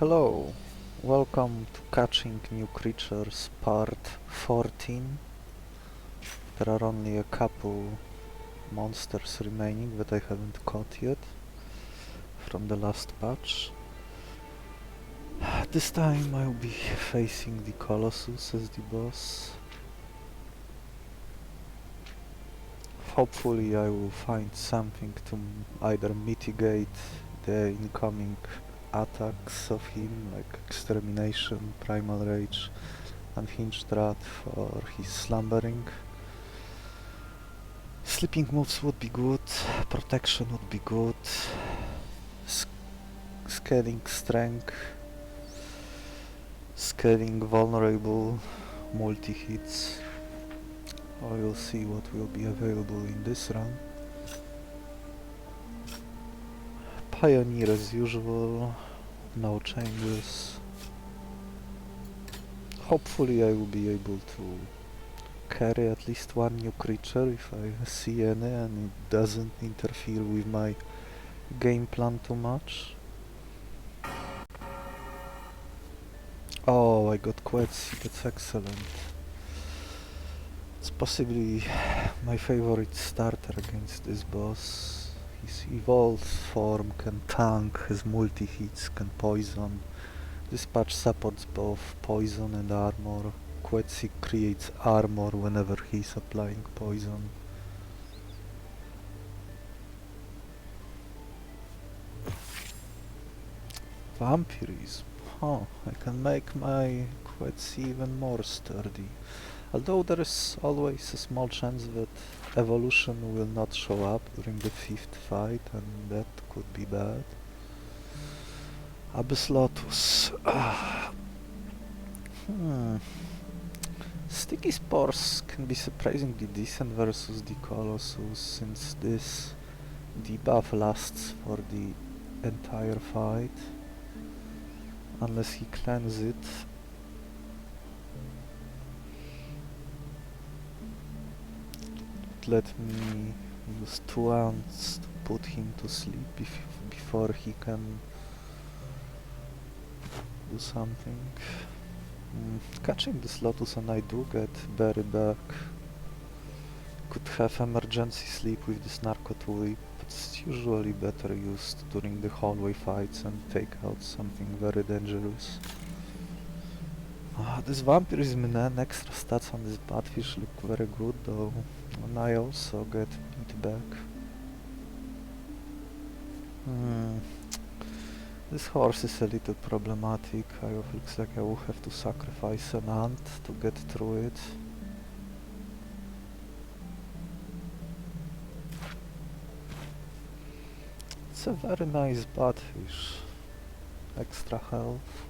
Hello, welcome to Catching New Creatures part 14. There are only a couple monsters remaining that I haven't caught yet from the last patch. This time I'll be facing the Colossus as the boss. Hopefully I will find something to either mitigate the incoming attacks of him, like Extermination, Primal Rage, Unhinged Rat for his slumbering. Sleeping moves would be good, protection would be good, scaling strength, scaling vulnerable, multi-hits. I will see what will be available in this run. Pioneer as usual, no changes. Hopefully I will be able to carry at least one new creature if I see any and it doesn't interfere with my game plan too much. Oh, I got Quetzi, that's excellent. It's possibly my favorite starter against this boss. His evolved form can tank, has multi-hits, can poison. This patch supports both poison and armor. Quetzi creates armor whenever he's applying poison. Vampirism. Huh, I can make my Quetzi even more sturdy. Although there is always a small chance that evolution will not show up during the 5th fight, and that could be bad. Abyssal Colossus. Sticky Spores can be surprisingly decent versus the Colossus, since this debuff lasts for the entire fight, unless he cleanses it. Let me use 2 ants to put him to sleep before he can do something. Catching this Lotus and I do get Berry back. Could have emergency sleep with this Narcot Whip, but it's usually better used during the hallway fights and take out something very dangerous. This Vampirism and extra stats on this Badfish look very good though, and I also get it back. This horse is a little problematic. Looks like I will have to sacrifice an ant to get through it. It's a very nice Badfish. Extra health.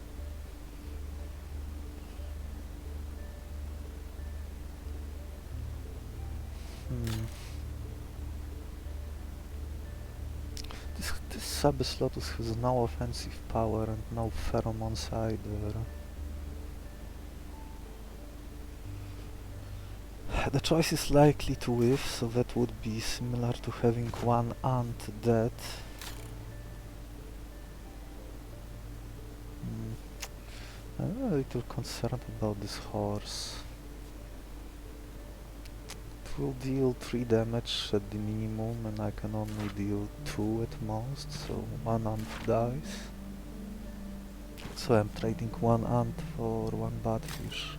This Abyssal Colossus has no offensive power and no pheromones either. The choice is likely to whiff, so that would be similar to having one ant dead. I'm a little concerned about this horse. It will deal 3 damage at the minimum, and I can only deal 2 at most, so 1 ant dies. So I'm trading 1 ant for 1 badfish.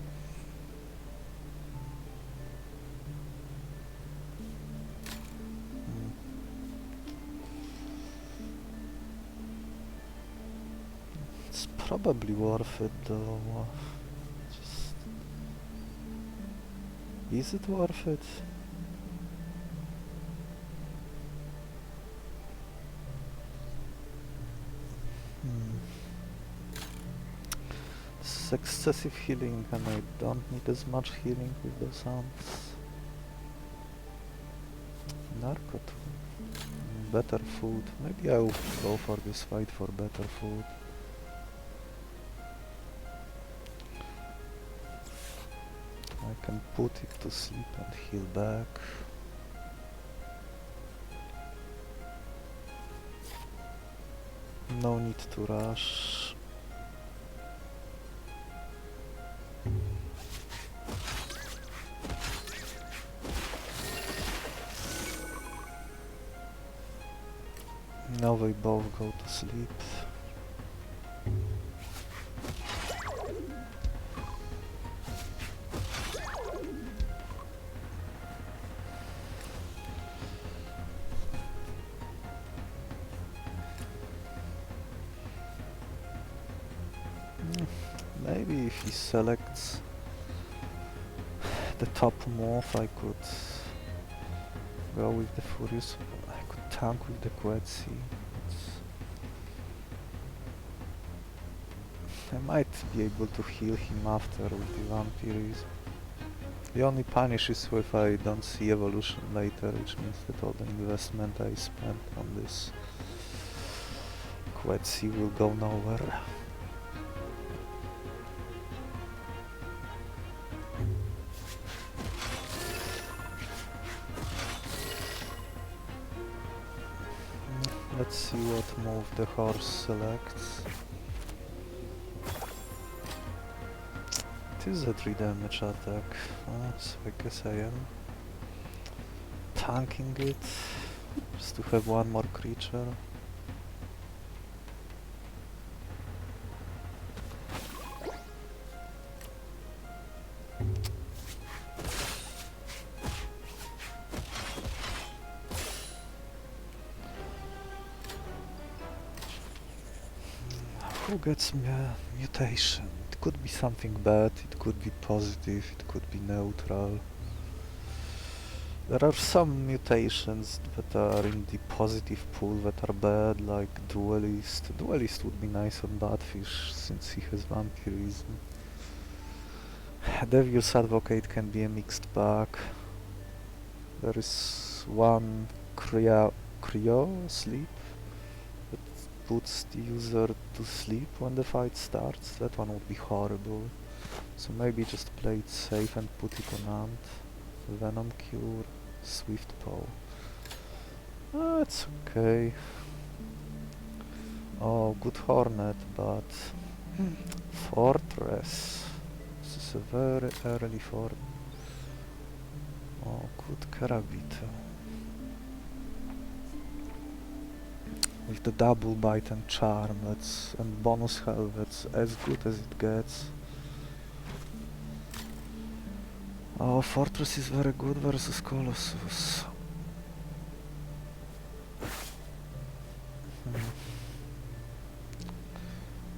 It's probably worth it though. Is it worth it? This is excessive healing and I don't need as much healing with those ants. Narcot. Better food. Maybe I will go for this fight for better food. I can put it to sleep and heal back. No need to rush. both go to sleep. Maybe if he selects the top move, I could go with the Furious. I could tank with the Quetzi. I might be able to heal him after with the Vampirism. The only punish is if I don't see evolution later, which means that all the investment I spent on this Quetzi will go nowhere. Let's see what move the horse selects. It is a 3 damage attack, so I guess I am tanking it just to have one more creature. Who gets me a mutation? It could be something bad, it could be positive, it could be neutral. There are some mutations that are in the positive pool that are bad, like Duelist. Duelist would be nice on Badfish, since he has Vampirism. Devil's Advocate can be a mixed bag. There is one Cryo Sleep that puts the user to sleep when the fight starts. That one would be horrible. So maybe just play it safe and put it on Ant. Venom Cure, Swift Paw. It's okay. Oh, good Hornet, but Fortress. This is a very early fort. Oh, good Karabito. With the double bite and charm, and bonus health, that's as good as it gets. Oh, Fortress is very good versus Colossus.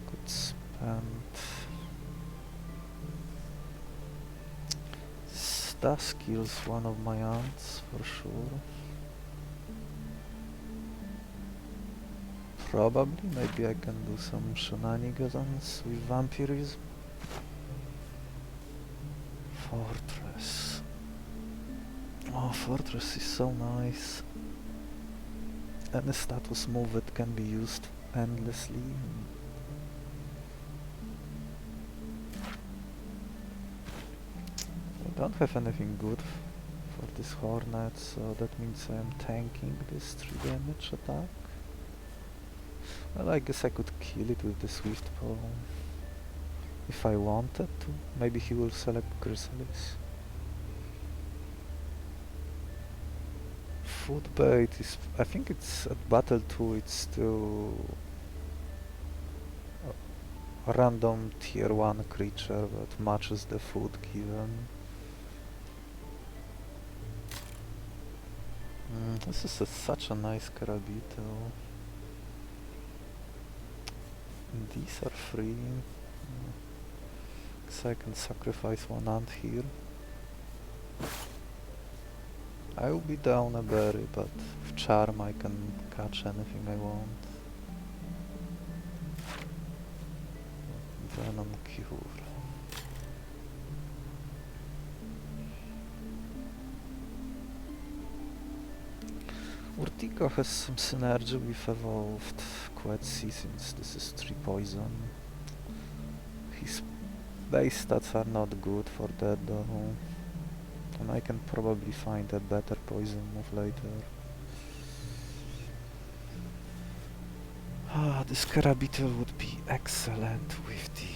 Could spend... That kills one of my ants, for sure. Probably, maybe I can do some shenanigans with Vampirism. Fortress. Oh, Fortress is so nice. And a status move that can be used endlessly. I don't have anything good for this Hornet, so that means I am tanking this 3 damage attack. Well, I guess I could kill it with the Swift Paw. If I wanted to. Maybe he will select Chrysalis. Food bait is... I think it's at battle 2, it's still a random tier 1 creature that matches the food given. This is such a nice Karabito. And these are free. So I can sacrifice one ant here. I will be down a berry, but with charm I can catch anything I want. Venom Cure. Urtico has some synergy with evolved Quetzi, since this is 3 poison. His base stats are not good for that though. And I can probably find a better poison move later. This Karabito would be excellent with the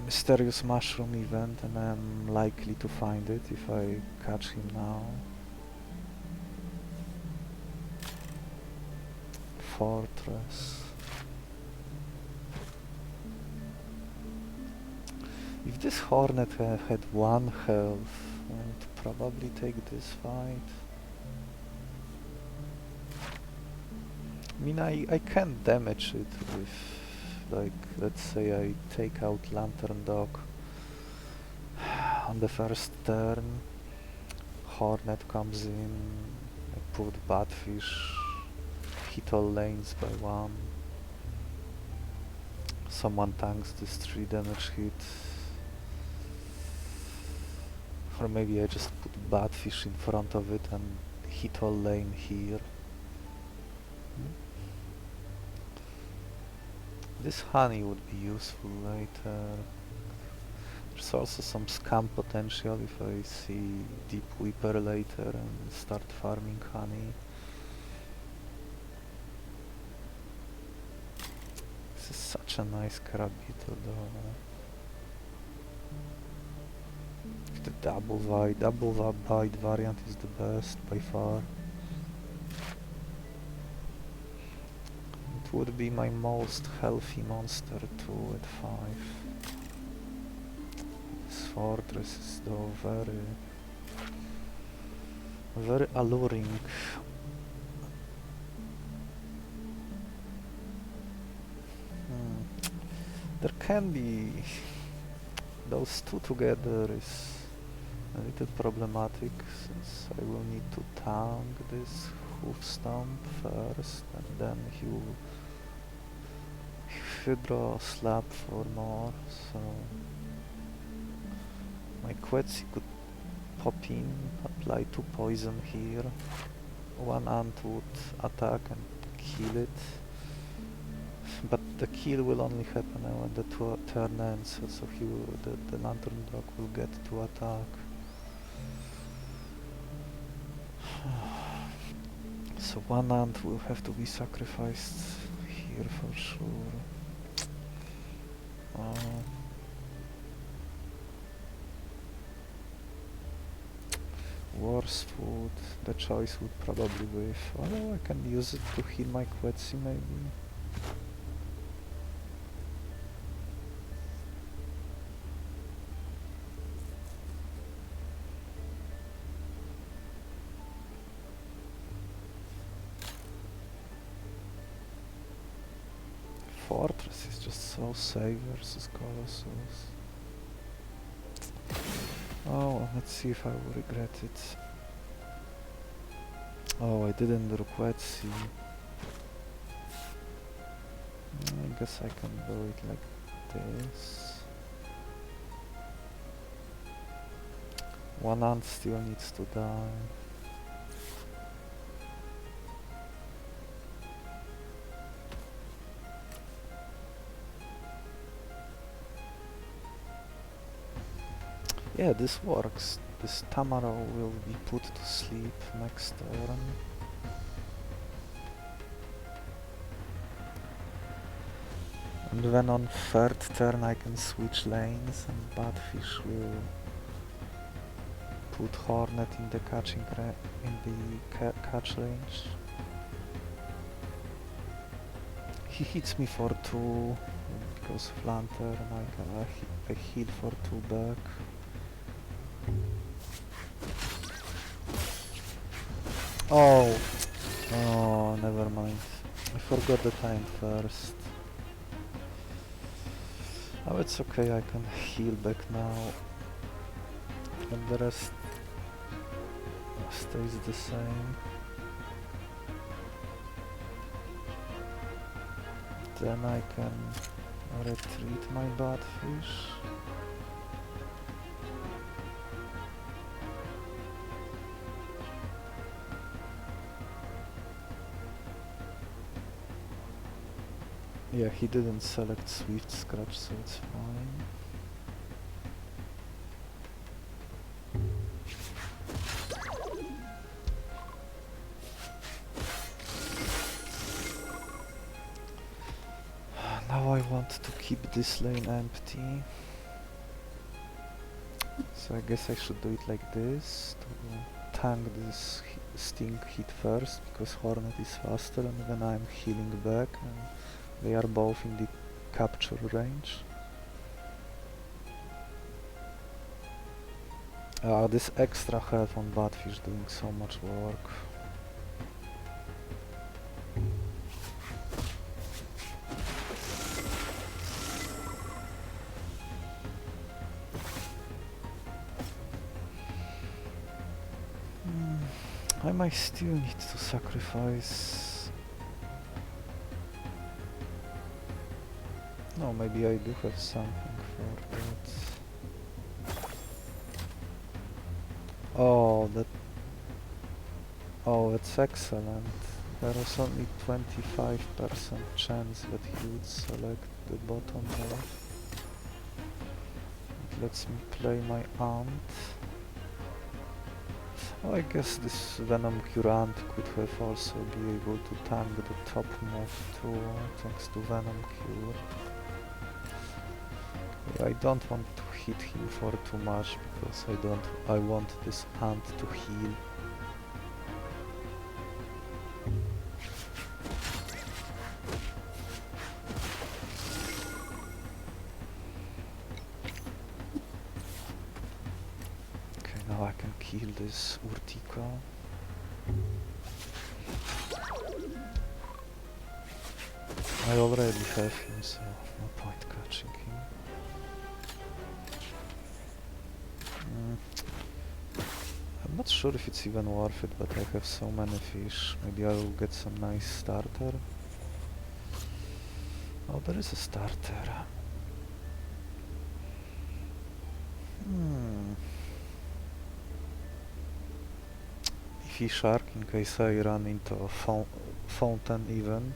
Mysterious Mushroom event, and I'm likely to find it if I catch him now. fortress. If this Hornet had 1 health, I would probably take this fight. I mean, I can damage it with, like, let's say I take out Lantern Dog on the first turn, Hornet comes in, I put Batfish, hit all lanes by 1, someone tanks this 3 damage hit, or maybe I just put Batfish in front of it and hit all lane here. This honey would be useful later. There's also some scam potential if I see Deep Weeper later and start farming honey. This is such a nice Karabito though. The double bite variant is the best by far. It would be my most healthy monster too at 5. This fortress is though very alluring. There can be those 2 together is a little problematic since I will need to tank this hoof stomp first and then he will draw a slap for more, so my Quetzi could pop in, apply 2 poison here, 1 ant would attack and kill it, but the kill will only happen when the turn ends, so he will, the Lantern Dog will get to attack. So 1 ant will have to be sacrificed here for sure. Worse food, the choice would probably be, although I can use it to heal my Quetzi maybe. Fortress is just so safe versus Colossus. Oh, let's see if I will regret it. Oh, I didn't do Quetzi. I guess I can do it like this. 1 ant still needs to die. Yeah, this works. This Tamaro will be put to sleep next turn. And then on 3rd turn I can switch lanes and Batfish will put Hornet in the catch range. He hits me for 2 because of Lantern, I heal for 2 back. Oh, never mind. I forgot that I'm first. Oh, it's okay, I can heal back now. And the rest stays the same. Then I can retreat my Batfish. Yeah, he didn't select Swift Scratch, so it's fine. Now I want to keep this lane empty. So I guess I should do it like this, to tank this sting hit first, because Hornet is faster, and then I'm healing back, and they are both in the capture range. This extra health on Batfish doing so much work. I might still need to sacrifice... No, maybe I do have something for that. Oh, that... Oh, that's excellent. There is only 25% chance that he would select the bottom left. It lets me play my aunt. Oh, I guess this Venom Curant could have also be able to tank the top move too, thanks to Venom Cure. I don't want to hit him for too much, because I want this ant to heal. Now I can kill this Urtica. I already have him, so no point catching him. I'm not sure if it's even worth it, but I have so many fish. Maybe I will get some nice starter. Oh, there is a starter. Shark in case I run into a fountain event.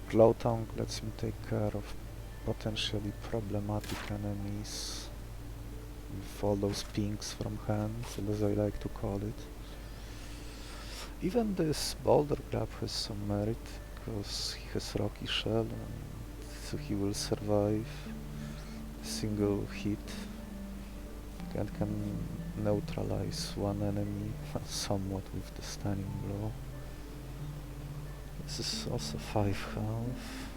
Glow Tongue lets me take care of potentially problematic enemies with all those pings from hand, as I like to call it. Even this Boulder Grab has some merit, because he has Rocky Shell, and so he will survive a single hit and can neutralize one enemy somewhat with the stunning blow. This is also 5 health.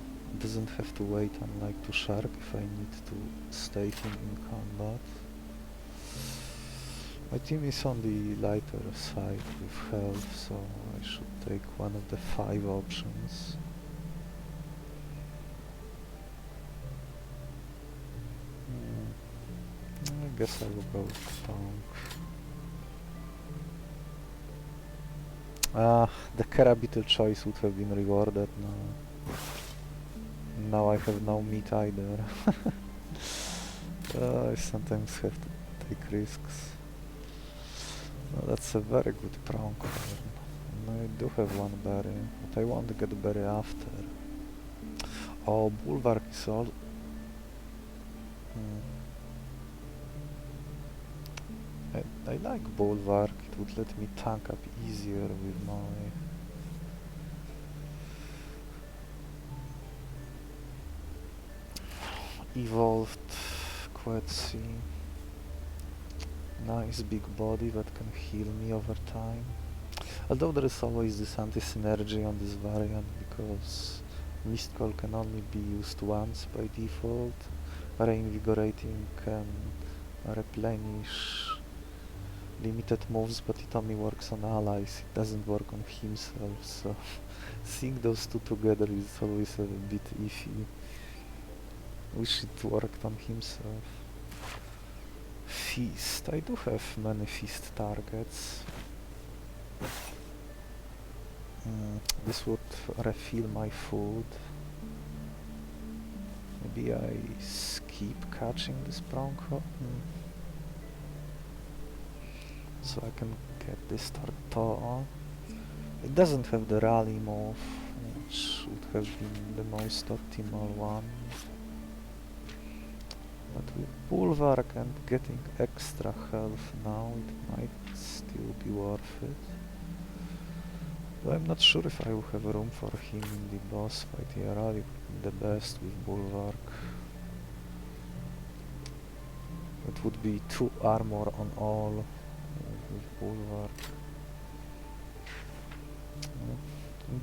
Doesn't have to wait unlike to Shark if I need to stay him in combat. My team is on the lighter side with health, so I should take one of the 5 options. I guess I will go with Tonk. The Kerabital choice would have been rewarded now. Now I have no meat either. I sometimes have to take risks. Well, that's a very good Pronk. I do have one berry, but I want to get berry after. Oh, Bulwark is all... I like Bulwark, it would let me tank up easier with my... evolved Quetzi. Nice big body that can heal me over time. Although there is always this anti-synergy on this variant, because Mistcall can only be used once by default. Reinvigorating can replenish limited moves, but it only works on allies, it doesn't work on himself, so seeing those two together is always a bit iffy. Wish it worked on himself. Feast. I do have many feast targets. This would refill my food. Maybe I skip catching this Bronco. So I can get this Tortoa. It doesn't have the rally move, which would have been the most optimal one. But with Bulwark and getting extra health now, it might still be worth it. Though I'm not sure if I will have room for him in the boss fight. He rally would be the best with Bulwark. It would be 2 armor on all with Bulwark.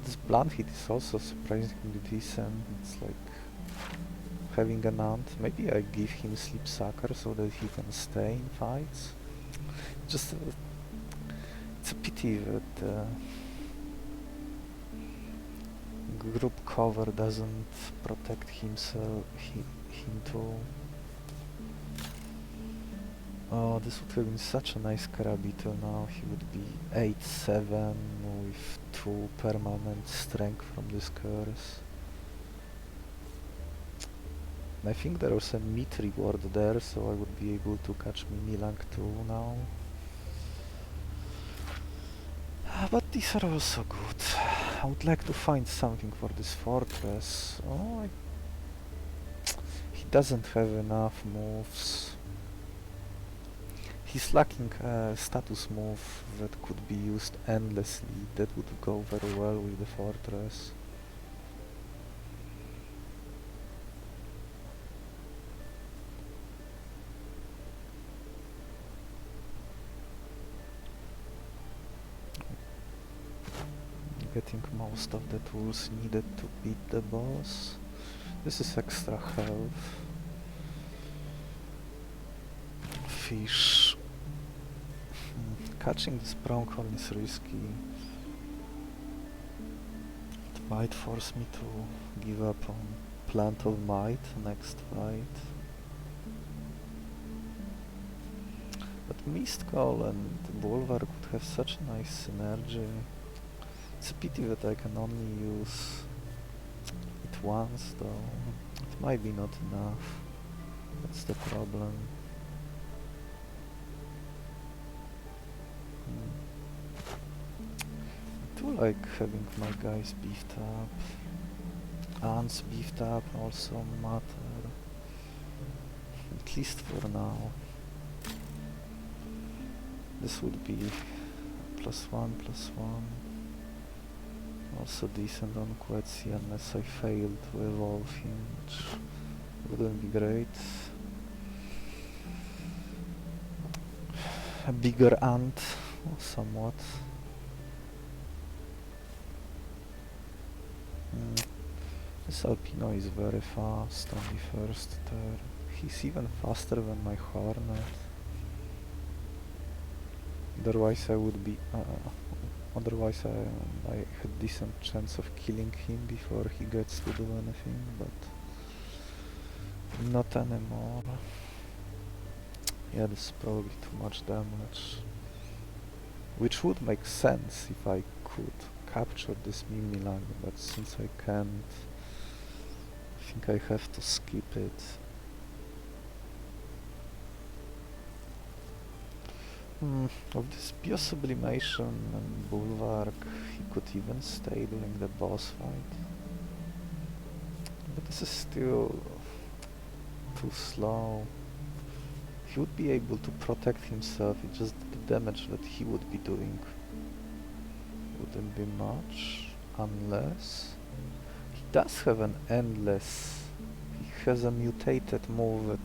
This blunt hit is also surprisingly decent. It's like having an ant. Maybe I give him Sleep Sucker so that he can stay in fights. Just it's a pity that group cover doesn't protect himself, him too. Oh, this would have been such a nice Karabito now. He would be 8-7 with 2 permanent strength from this curse. I think there was a meat reward there, so I would be able to catch Mimilang too now. But these are also good. I would like to find something for this fortress. Oh, he doesn't have enough moves. He's lacking a status move that could be used endlessly. That would go very well with the fortress. Getting most of the tools needed to beat the boss. This is extra health. Fish. Catching this pronghorn is risky. It might force me to give up on Plant of Might next fight. But Mistcall and Bulwark would have such a nice synergy. It's a pity that I can only use it once though. It might be not enough. That's the problem. I do like having my guys beefed up. Ants beefed up also matter. At least for now. This would be +1/+1. Also decent on Quetzi unless I fail to evolve him, which wouldn't be great. A bigger ant, somewhat. This Alpino is very fast on the first turn. He's even faster than my Hornet. Otherwise I would be... Otherwise I had decent chance of killing him before he gets to do anything, but not anymore. Yeah, this is probably too much damage. Which would make sense if I could capture this Mimilang, but since I can't, I think I have to skip it. Of this Biosublimation and Bulwark, he could even stay during the boss fight. But this is still too slow. He would be able to protect himself, it's just the damage that he would be doing wouldn't be much, unless... He does have an endless... He has a mutated move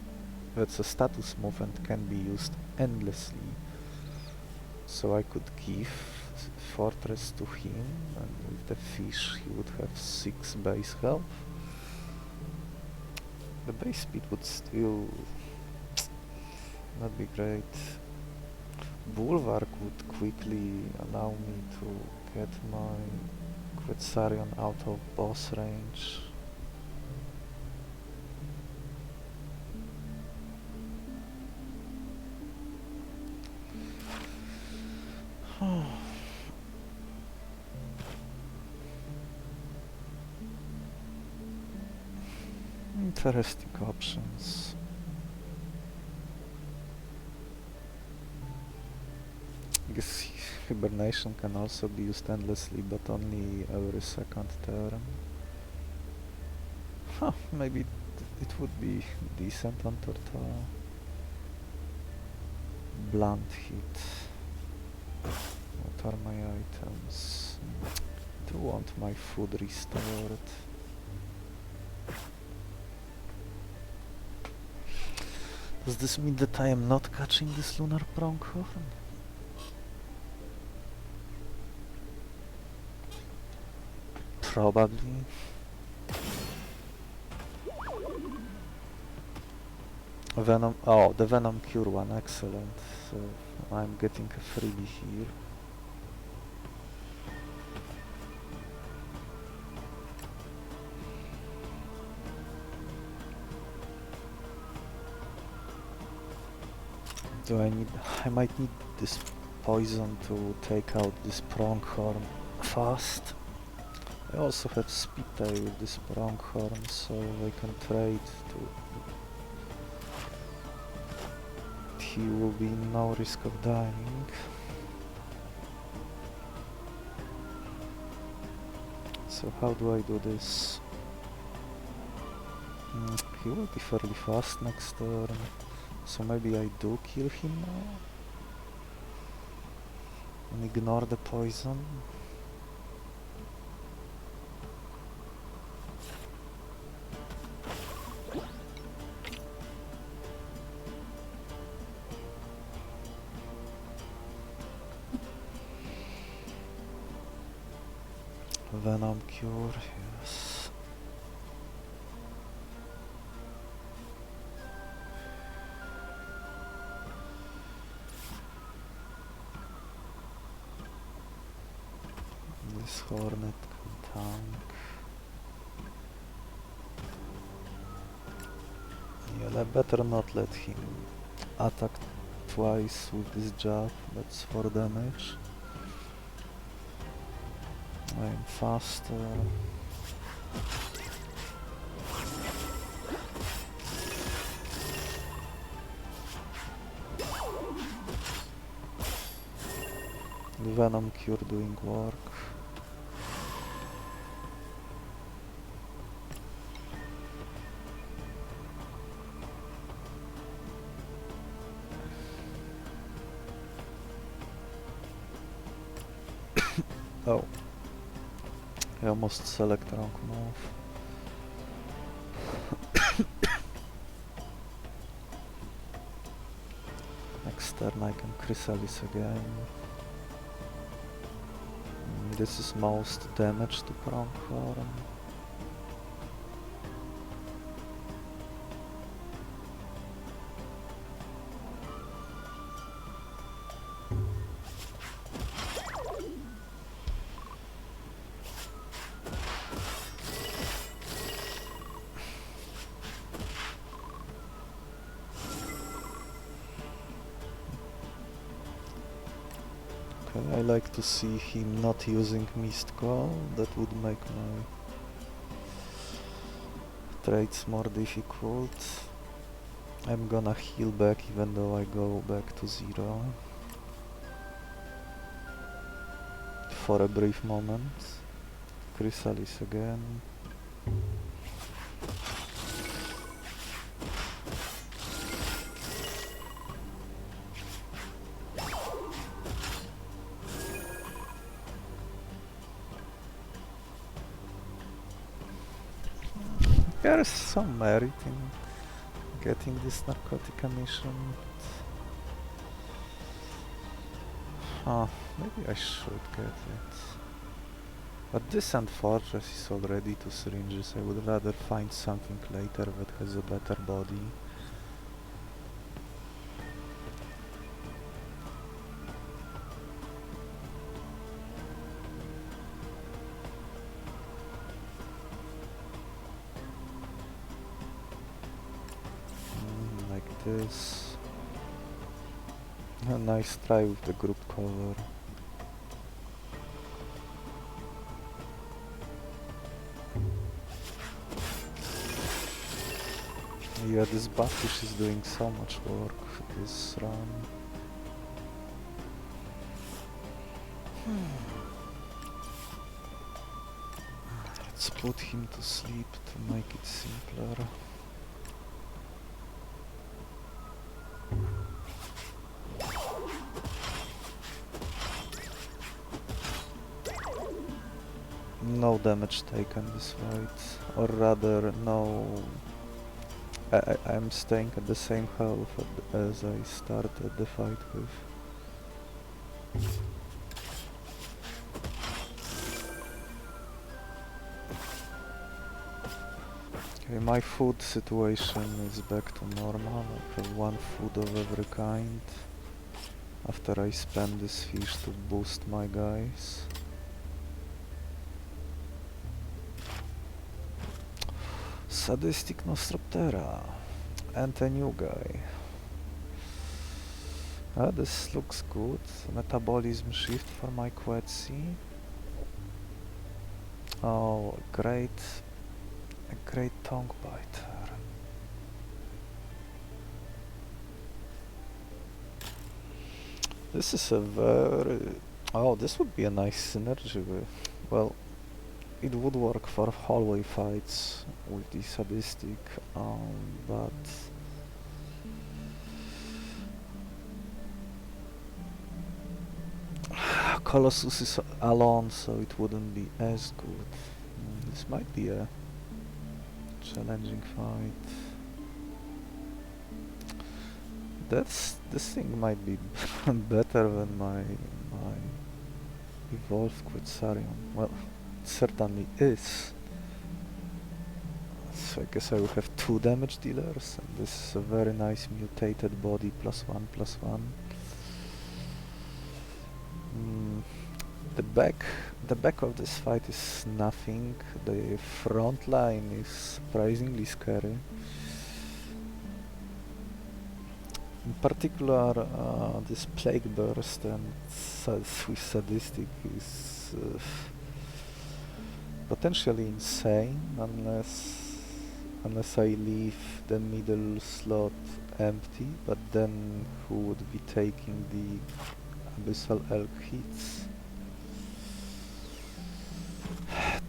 that's a status move and can be used endlessly. So I could give Fortress to him, and with the fish he would have 6 base health. The base speed would still not be great. Bulwark would quickly allow me to get my Quetzarion out of boss range. Interesting options. I guess Hibernation can also be used endlessly, but only every second turn. Huh, maybe it would be decent on Tortola. Blunt hit. What are my items? I do want my food restored. Does this mean that I am not catching this lunar pronghorn? Probably. Venom. Oh, the Venom Cure one, excellent. So I'm getting a freebie here. Do I need... I might need this poison to take out this pronghorn fast. I also have speed tie with this pronghorn, so I can trade to... He will be no risk of dying. So how do I do this? He will be fairly fast next turn. So maybe I do kill him now? And ignore the poison? Venom Cure, yes. This Hornet can tank. Yeah, I better not let him attack twice with this jab, that's 4 damage. I am faster. The Venom Cure doing work. Oh. I almost select wrong move. Next turn I can Chrysalis again. This is most damage to Pronghorn. I like to see him not using Mist Coil, that would make my trades more difficult. I'm gonna heal back even though I go back to 0. For a brief moment. Chrysalis again. There is some merit in getting this narcotic emission. Maybe I should get it. But this and Fortress is already 2 syringes. I would rather find something later that has a better body. Like this. A nice try with the group cover. Yeah, this Buffish is doing so much work this run. Let's put him to sleep to make it simpler. No damage taken this fight, or rather no... I'm staying at the same health as I started the fight with. Okay, my food situation is back to normal. I have one food of every kind. After I spend this fish to boost my guys. Sadistic Nostroptera. And a new guy. This looks good. Metabolism shift for my Quetzi. Oh, a great tongue biter. This is a very... Oh, this would be a nice synergy with... Well, it would work for hallway fights with the sadistic, but... Colossus is alone, so it wouldn't be as good. This might be a challenging fight. This thing might be better than my evolved Quetzarion. Well, it certainly is. So I guess I will have 2 damage dealers, and this is a very nice mutated body, +1/+1. The back of this fight is nothing. The front line is surprisingly scary. In particular, this Plague Burst and with Sadistic is potentially insane unless I leave the middle slot empty, but then who would be taking the Abyssal Elk hits?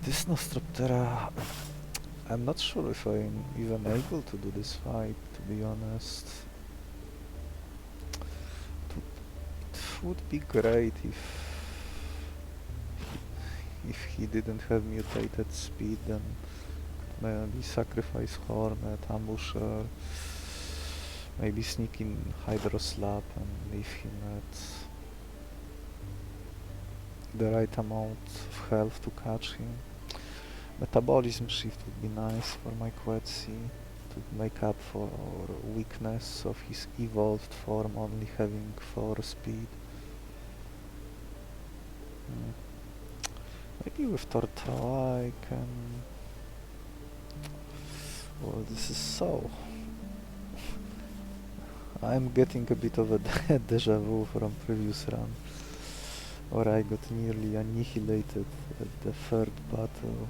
This Nostroptera, I'm not sure if I'm even able to do this fight, to be honest. It would be great if he didn't have mutated speed, then maybe sacrifice Hornet, Ambusher, maybe sneak in Hydroslap and leave him at the right amount of health to catch him. Metabolism shift would be nice for my Quetzi to make up for weakness of his evolved form only having 4 speed. Maybe with Tortoa I can... Well, this is so... I'm getting a bit of a deja vu from previous run, where I got nearly annihilated at the 3rd battle.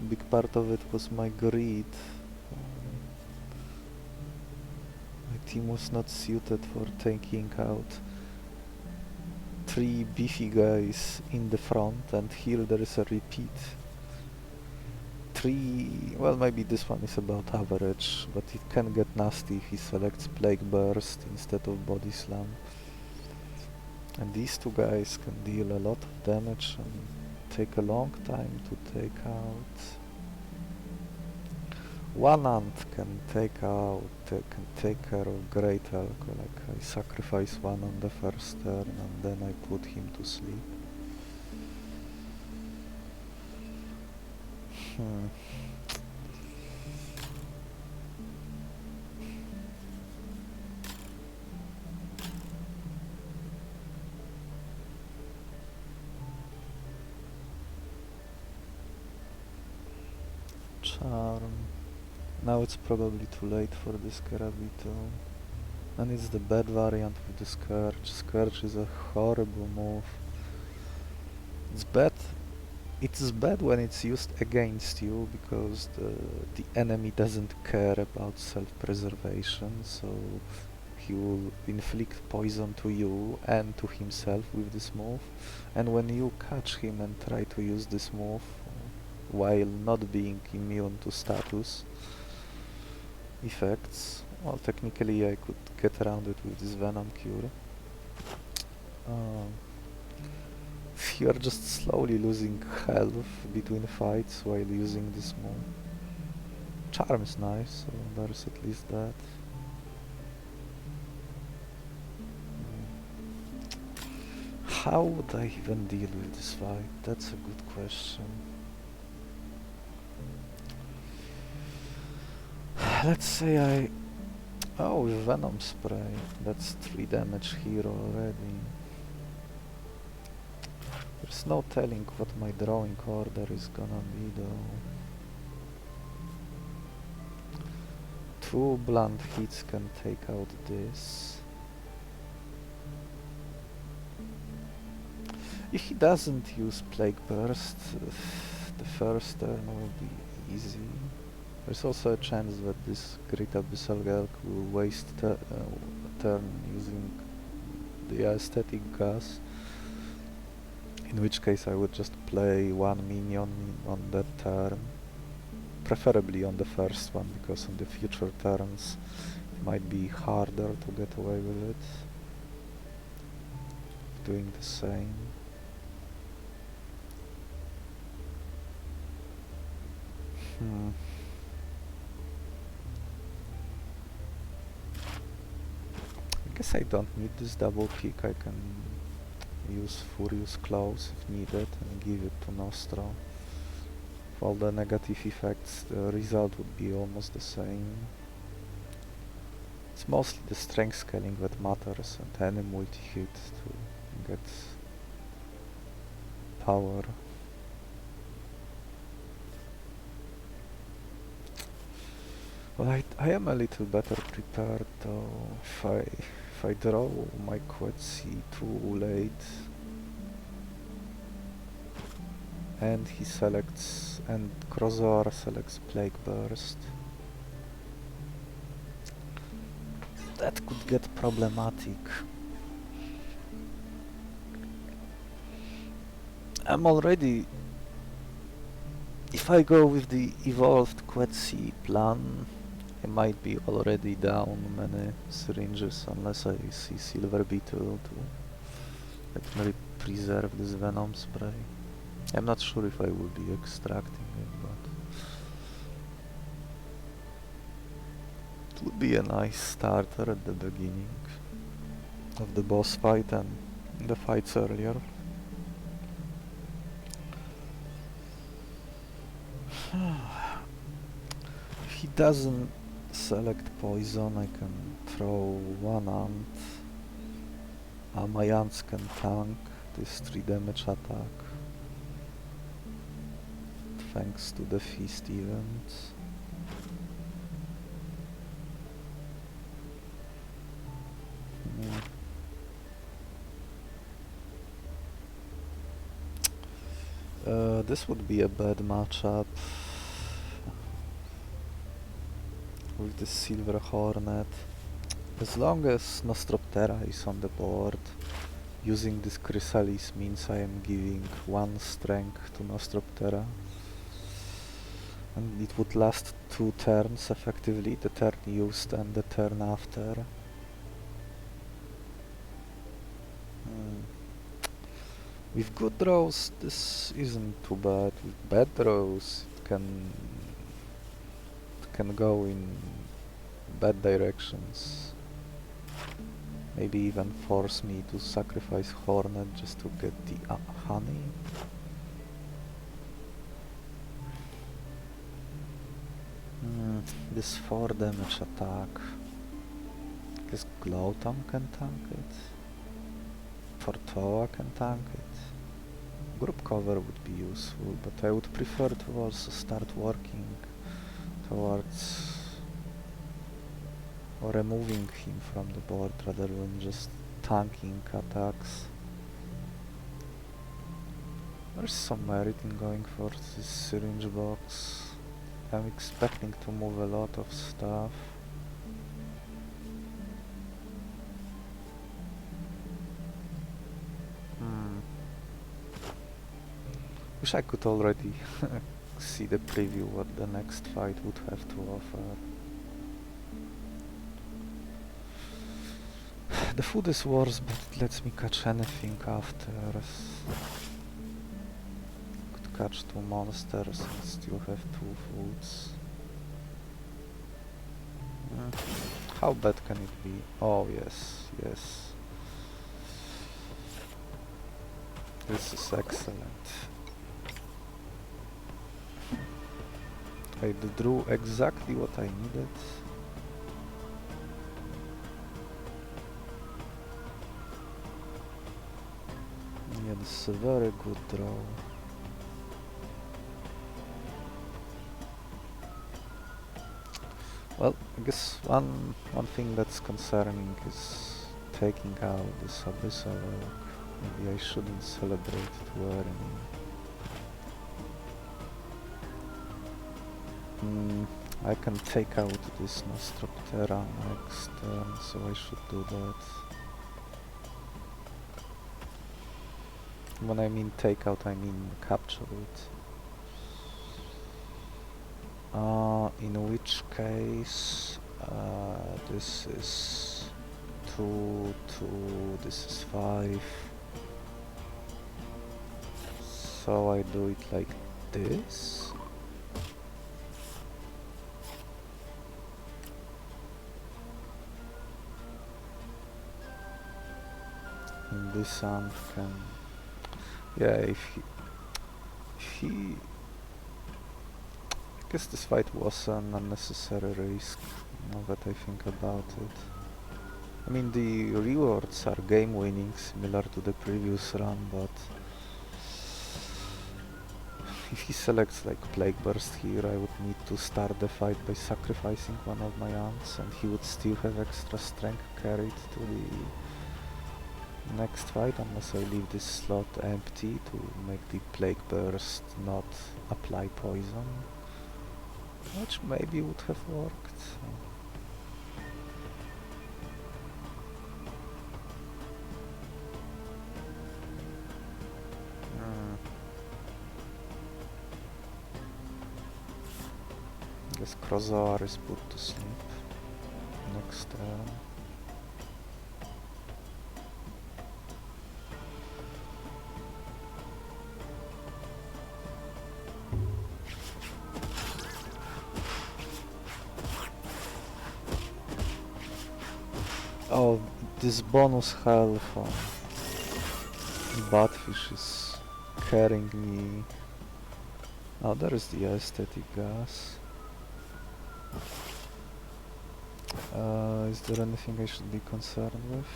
Big part of it was my greed. My team was not suited for taking out 3 beefy guys in the front, and here there is a repeat. 3... well, maybe this one is about average, but it can get nasty if he selects Plague Burst instead of Body Slam. And these 2 guys can deal a lot of damage and take a long time to take out. One ant can take care of Great Elk. Like I sacrifice one on the first turn and then I put him to sleep. Charm. Now it's probably too late for this Carabito. And it's the bad variant with the Scourge. Scourge is a horrible move. It's bad. It's bad when it's used against you, because the enemy doesn't care about self-preservation, so he will inflict poison to you and to himself with this move. And when you catch him and try to use this move, while not being immune to status effects, well, technically I could get around it with this Venom Cure. You are just slowly losing health between fights while using this move. Charm is nice, so there's at least that. How would I even deal with this fight? That's a good question. Let's say I... Oh, with Venom Spray. That's 3 damage here already. There's no telling what my drawing order is gonna be though. 2 blunt hits can take out this. If he doesn't use Plague Burst, the first turn will be easy. There's also a chance that this Great Abyssal Gelk will waste a turn using the aesthetic gas. In which case I would just play 1 minion on that turn. Preferably on the first one, because on the future turns it might be harder to get away with it. Doing the same. I guess I don't need this double kick. I can use Furious Claws if needed and give it to Nostro. With all the negative effects, the result would be almost the same. It's mostly the strength scaling that matters and any multi-hit to get power. Well, I am a little better prepared though. If I draw my Quetzi too late and he selects, and Croazor selects Plague Burst, that could get problematic. I'm already... If I go with the evolved Quetzi plan, I might be already down many syringes unless I see Silver Beetle to let me preserve this Venom Spray. I'm not sure if I will be extracting it, but it would be a nice starter at the beginning of the boss fight and the fights earlier. If he doesn't select poison, I can throw 1 ant. My ants can tank this 3 damage attack, thanks to the feast event. This would be a bad matchup with the Silver Hornet. As long as Nostroptera is on the board, using this Chrysalis means I am giving 1 strength to Nostroptera. And it would last 2 turns effectively, the turn used and the turn after. With good draws, this isn't too bad. With bad draws, it can go in bad directions. Maybe even force me to sacrifice Hornet just to get the honey. This 4 damage attack. I guess Glowtongue can tank it. Tortoa can tank it. Group cover would be useful, but I would prefer to also start working towards or removing him from the board rather than just tanking attacks. There's some merit in going for this syringe box. I'm expecting to move a lot of stuff. Wish I could already see the preview what the next fight would have to offer. The food is worse, but it lets me catch anything after. Could catch 2 monsters and still have 2 foods. How bad can it be? Oh yes, yes. This is excellent. I drew exactly what I needed. Yeah, this is a very good draw. Well, I guess one thing that's concerning is taking out this Abyssal Oak. Maybe I shouldn't celebrate too early. I can take out this Nostroptera next turn, so I should do that. When I mean take out, I mean capture it. In which case, this is 2, 2, this is 5. So I do it like this. And this ant can... Yeah, if he... I guess this fight was an unnecessary risk, now that I think about it. I mean, the rewards are game winning, similar to the previous run, but if he selects like Plague Burst here, I would need to start the fight by sacrificing one of my ants, and he would still have extra strength carried to the next fight, unless I leave this slot empty to make the Plague Burst not apply poison. Which maybe would have worked. I guess Croazor is put to sleep next turn. Oh, this bonus health on Batfish is carrying me. Oh, there is the aesthetic gas. Is there anything I should be concerned with?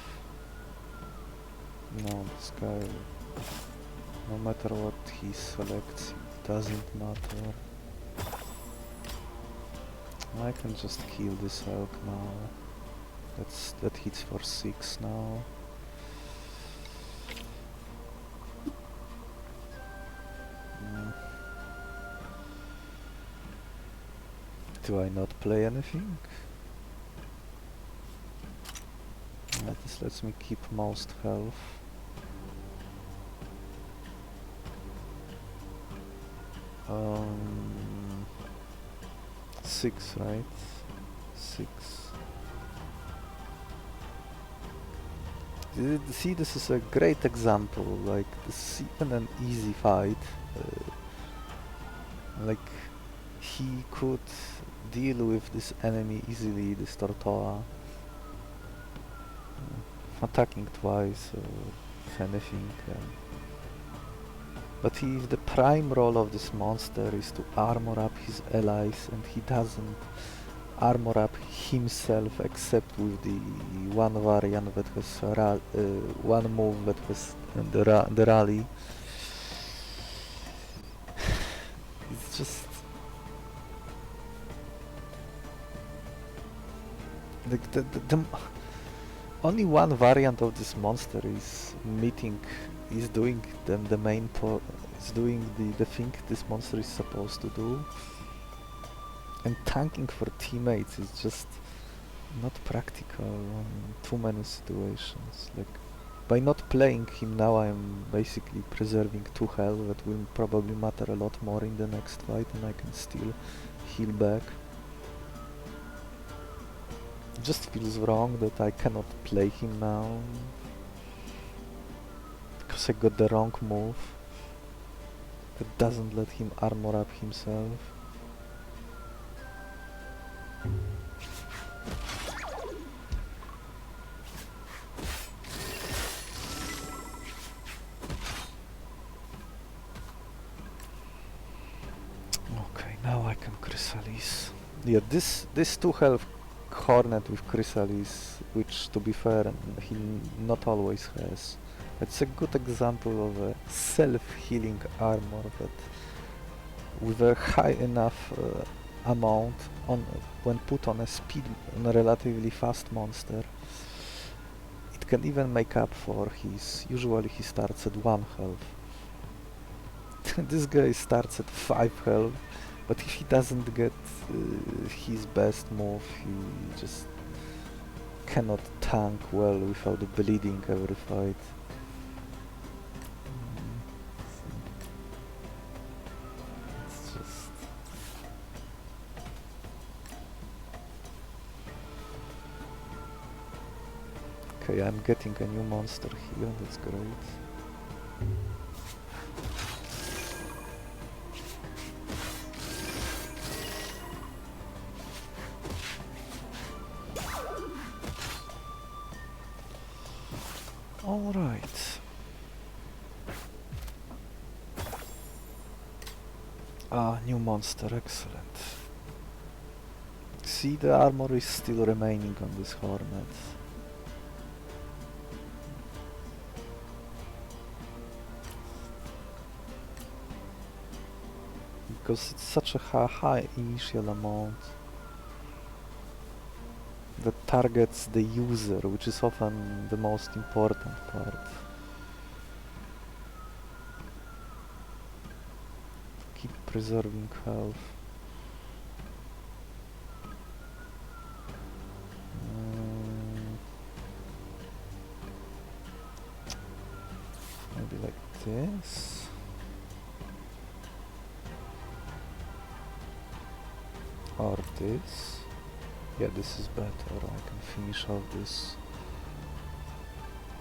No, this guy, no matter what he selects, it doesn't matter. I can just kill this elk now. That hits for 6 now. Do I not play anything? This lets me keep most health. Um, 6, right? 6. See, this is a great example. Like, this is even an easy fight. Like, he could deal with this enemy easily, this Tortoa. Attacking twice, or if anything. But if the prime role of this monster is to armor up his allies, and he doesn't armor up himself except with the one variant that has one move that has the rally. It's just like the only one variant of this monster is doing the main is doing the thing this monster is supposed to do. And tanking for teammates is just not practical in too many situations. Like, by not playing him now, I'm basically preserving 2 health that will probably matter a lot more in the next fight, and I can still heal back. It just feels wrong that I cannot play him now because I got the wrong move that doesn't let him armor up himself. Now I can Chrysalis. Yeah, this 2 health Hornet with Chrysalis, which to be fair he not always has. It's a good example of a self-healing armor that with a high enough amount on when put on a speed on a relatively fast monster, it can even make up for his usually he starts at 1 health. This guy starts at 5 health, but if he doesn't get his best move, he just cannot tank well without bleeding every fight. It's just... Okay, I'm getting a new monster here, that's great. Alright. Ah, new monster, excellent. See, the armor is still remaining on this Hornet. Because it's such a high initial amount that targets the user, which is often the most important part. Keep preserving health. Maybe like this. Or this. Yeah, this is better. I can finish off this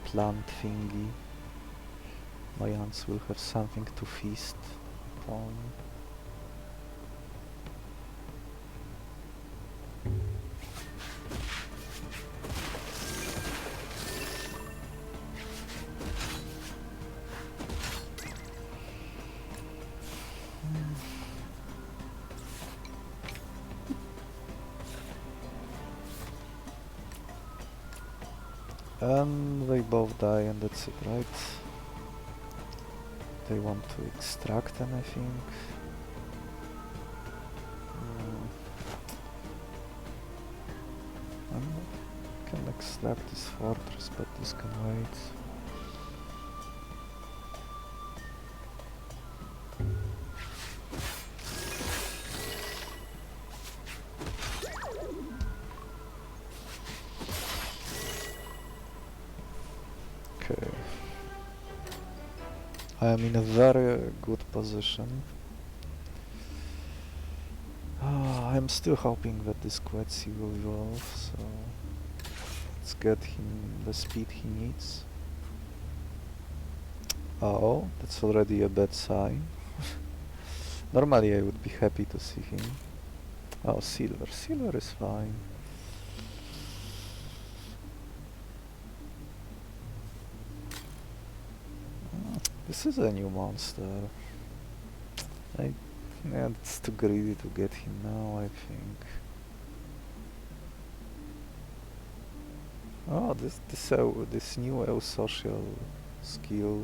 plant thingy. My ants will have something to feast upon. And they both die and that's it, right? They want to extract anything. I can extract this fortress, but this can wait. Okay. I am in a very good position. I'm still hoping that this Quetzi will evolve, so let's get him the speed he needs. Oh, that's already a bad sign. Normally I would be happy to see him. Oh, silver. Silver is fine. This is a new monster. Yeah, it's too greedy to get him now, I think. Oh, this new social skill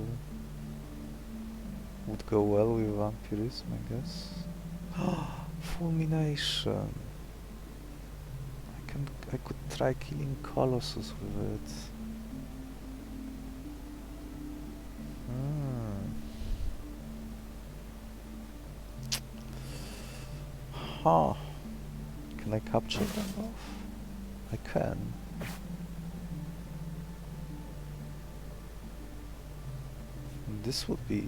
would go well with vampirism, I guess. Fulmination. I could try killing Colossus with it. Huh. Can I capture them both? I can. This would be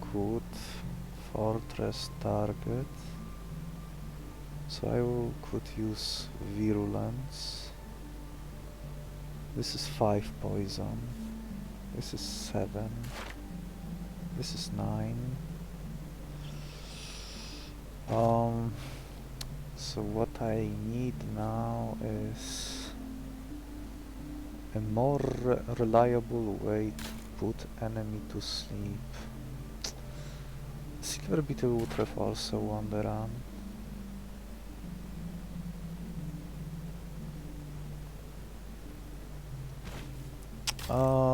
a good fortress target. So could use Virulence. This is 5 poison. This is 7. This is 9. So what I need now is a more reliable way to put enemy to sleep. Silver Beetle would have also won the run.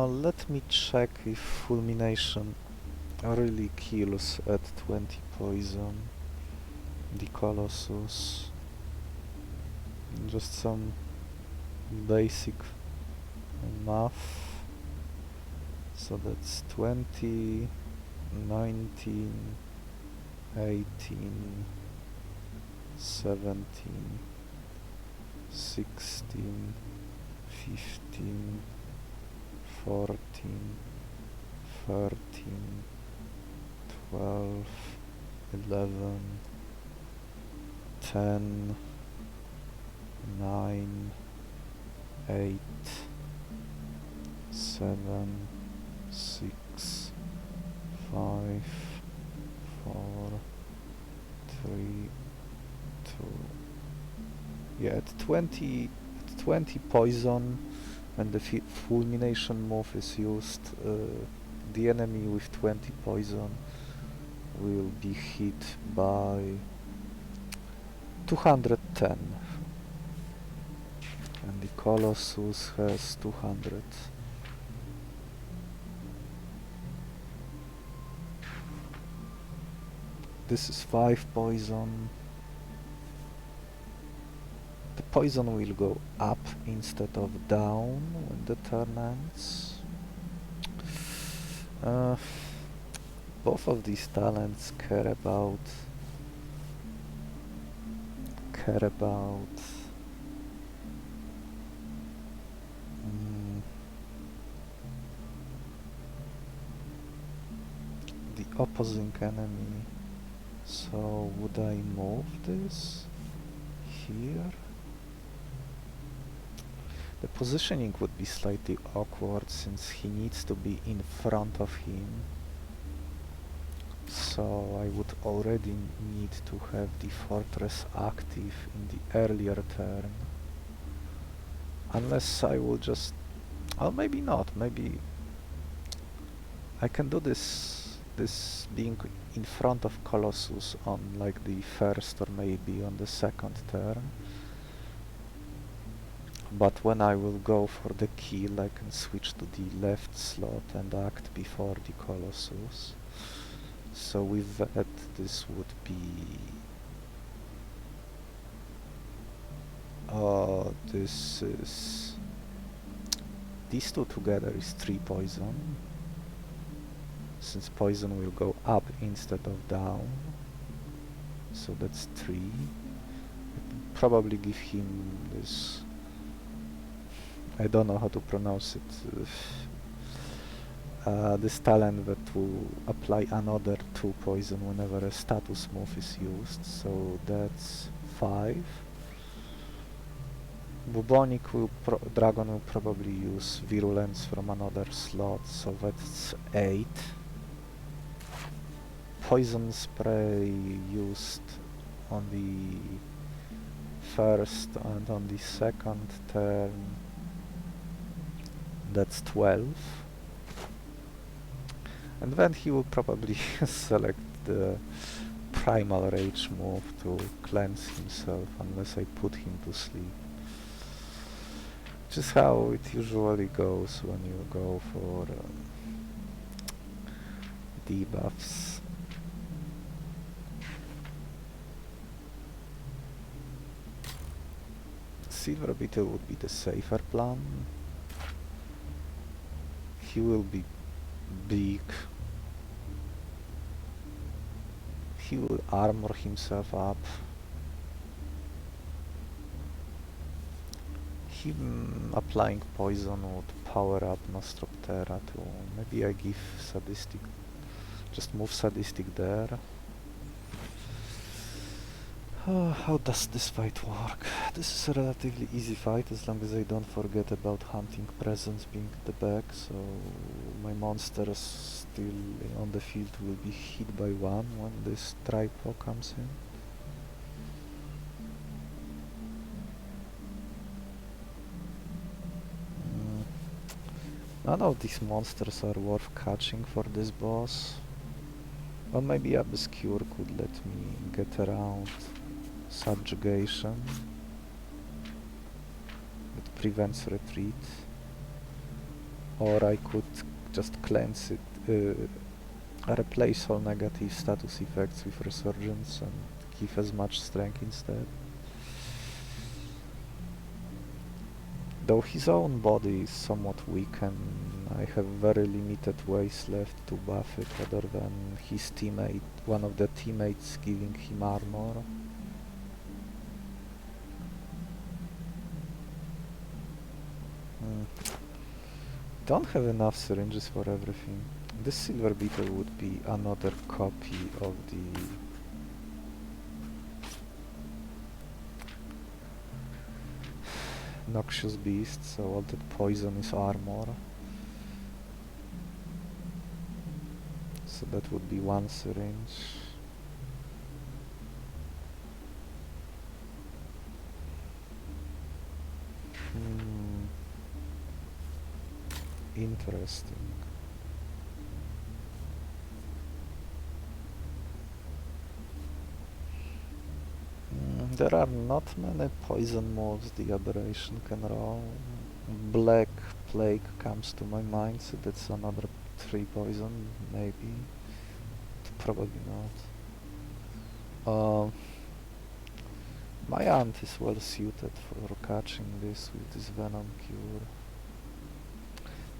Let me check if Fulmination really kills at 20 poison the Colossus. Just some basic math. So that's 20, 19, 18, 17, 16, 15, 14, 13, 12, 11, 10, 9, 8, 7, 6, 5, 4, 3, 2. Yeah, at 20 poison, when the Fulmination move is used, the enemy with 20 poison will be hit by 210, and the Colossus has 200. This is 5 poison. The poison will go up instead of down when the turn ends. Both of these talents care about the opposing enemy. So would I move this here? The positioning would be slightly awkward since he needs to be in front of him. So I would already need to have the fortress active in the earlier turn. Unless I will just... or maybe not, maybe I can do this being in front of Colossus on like the first or maybe on the second turn. But when I will go for the kill, I can switch to the left slot and act before the Colossus. So with that, this would be... this is... these two together is 3 poison. Since poison will go up instead of down. So that's 3. Probably give him this... I don't know how to pronounce it. This talent that will apply another 2 poison whenever a status move is used. So that's 5. Bubonic Dragon will probably use Virulence from another slot, so that's 8. Poison Spray used on the first and on the second turn, that's 12. And then he will probably select the Primal Rage move to cleanse himself, unless I put him to sleep. Which is how it usually goes when you go for debuffs. Silver Beetle would be the safer plan. He will be big. He will armor himself up. Him applying poison would power up Nostroptera too. Maybe I give Sadistic, just move Sadistic there. How does this fight work? This is a relatively easy fight as long as I don't forget about Hunting Presence being at the back, so my monsters still on the field will be hit by 1 when this Tripo comes in. None of these monsters are worth catching for this boss. Or maybe Abyss Cure could let me get around subjugation. It prevents retreat. Or I could just cleanse it, replace all negative status effects with resurgence and give as much strength instead. Though his own body is somewhat weak and I have very limited ways left to buff it other than his teammate, one of the teammates giving him armor. Don't have enough syringes for everything. This Silver Beetle would be another copy of the Noxious Beast, so all that poison is armor. So that would be one syringe. Interesting. There are not many poison moves the Aberration can roll. Black Plague comes to my mind, so that's another 3 poison, maybe. Probably not. My aunt is well suited for catching this with this Venom Cure.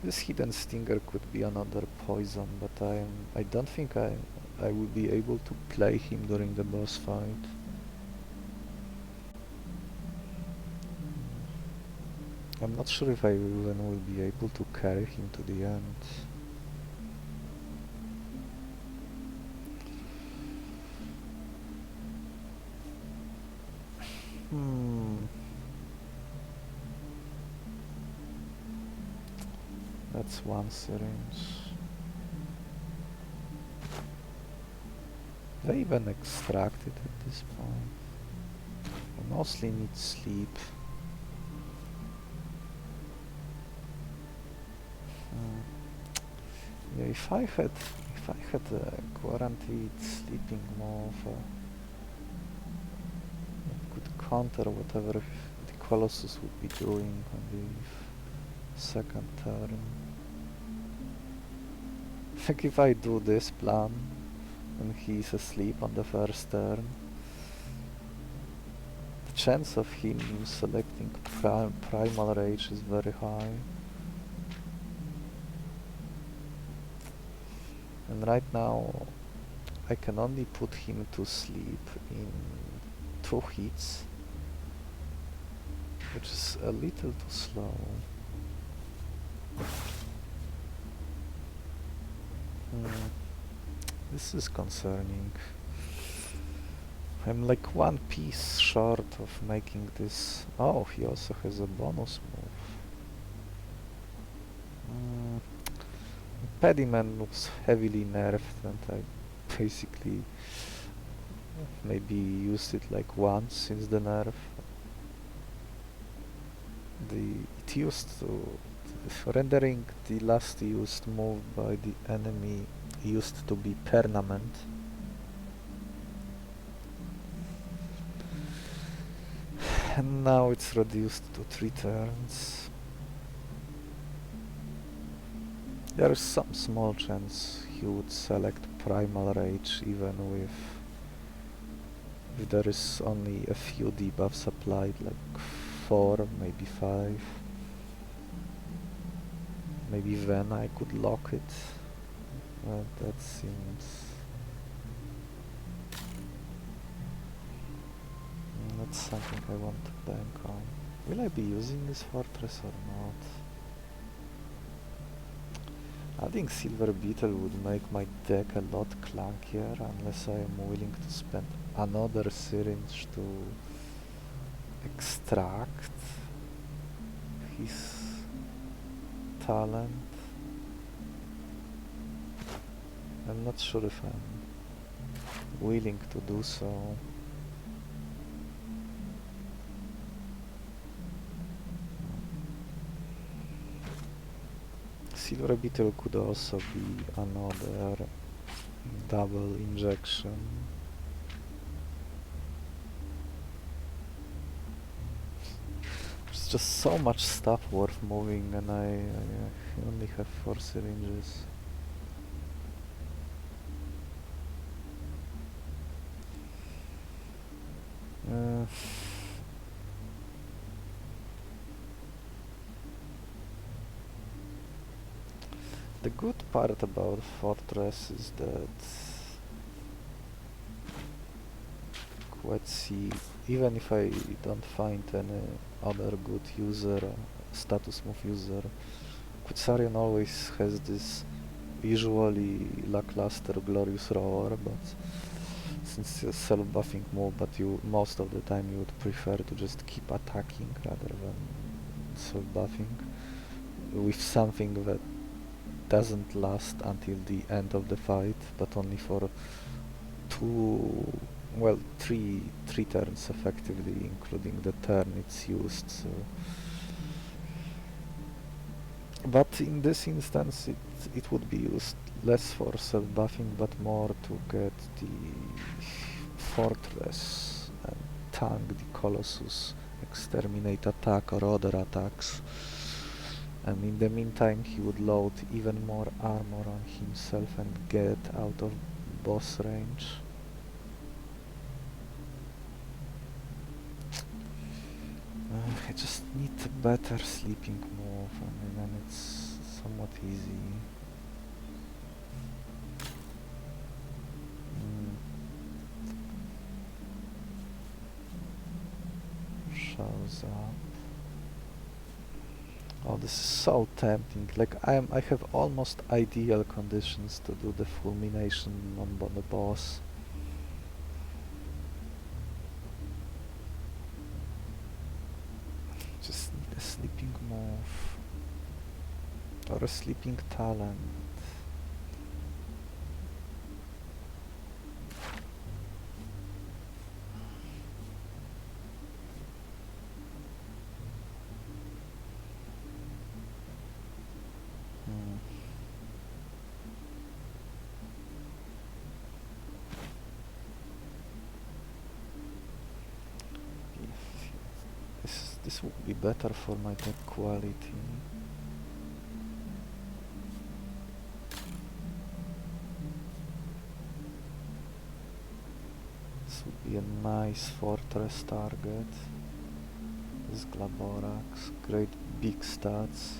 This Hidden Stinger could be another poison, but I don't think I will be able to play him during the boss fight. I'm not sure if I even will be able to carry him to the end. That's one syringe. I even extract it at this point. I mostly need sleep. Yeah, if I had a guaranteed sleeping move, it could counter whatever the Colossus would be doing on the second turn. Like if I do this plan and he's asleep on the first turn, the chance of him selecting Primal Rage is very high. And right now I can only put him to sleep in 2 hits, which is a little too slow. This is concerning. I'm like 1 piece short of making this. Oh, he also has a bonus move. Pediment looks heavily nerfed and I basically maybe used it like once since the nerf. It used to rendering the last used move by the enemy used to be permanent. And now it's reduced to 3 turns. There is some small chance he would select Primal Rage even if there is only a few debuffs applied, like 4, maybe 5. Maybe then I could lock it. That seems... that's something I want to bank on. Will I be using this fortress or not? Adding Silver Beetle would make my deck a lot clunkier unless I am willing to spend another syringe to extract his talent. I'm not sure if I'm willing to do so. Silver Beetle could also be another Double injection. There's just so much stuff worth moving, and I only have 4 syringes. The good part about Fortress is that Quetzi, even if I don't find any other good user, status move user, Quetzarian always has this usually lackluster glorious roar, but since it's a self-buffing move, but you most of the time you would prefer to just keep attacking rather than self-buffing with something that doesn't last until the end of the fight, but only for three turns effectively, including the turn it's used. So, but in this instance, it would be used less for self-buffing, but more to get the Fortress and tank the Colossus, exterminate attack or other attacks. And in the meantime he would load even more armor on himself and get out of boss range. I just need a better sleeping move, and then it's somewhat easy. Shows up. Oh, this is so tempting. Like I have almost ideal conditions to do the Fulmination on the boss. Just need a sleeping move or a sleeping talent. This would be better for my deck quality. This would be a nice fortress target. This Glaborax, great big stats.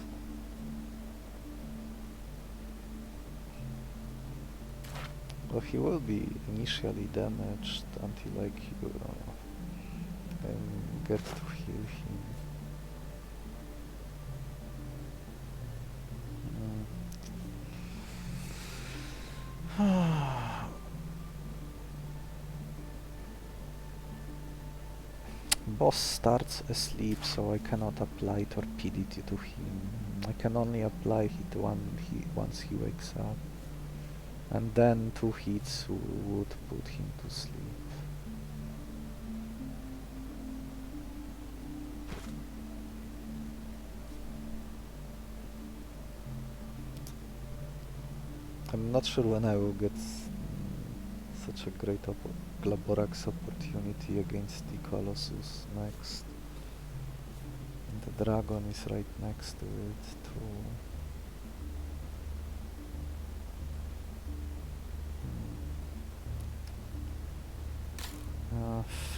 Well, he will be initially damaged until I get to heal him. Boss starts asleep, so I cannot apply Torpidity to him. I can only apply it once he wakes up. And then 2 hits would put him to sleep. I'm not sure when I will get such a great Glaborax opportunity against the Colossus next. And the dragon is right next to it too.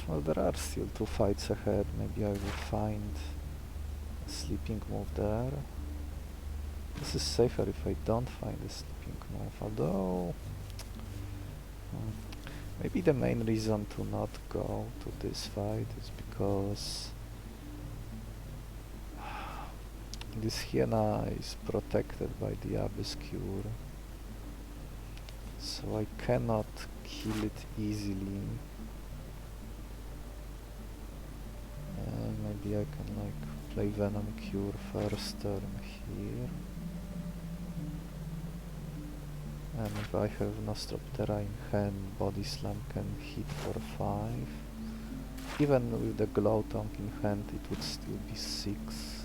Well, there are still 2 fights ahead. Maybe I will find a sleeping move there. This is safer if I don't find a sleeping move, although maybe the main reason to not go to this fight is because this Hyena is protected by the Abyss Cure, so I cannot kill it easily. Maybe I can play Venom Cure first turn here. And if I have Nostroptera in hand, Body Slam can hit for 5. Even with the Glow Tongue in hand, it would still be 6.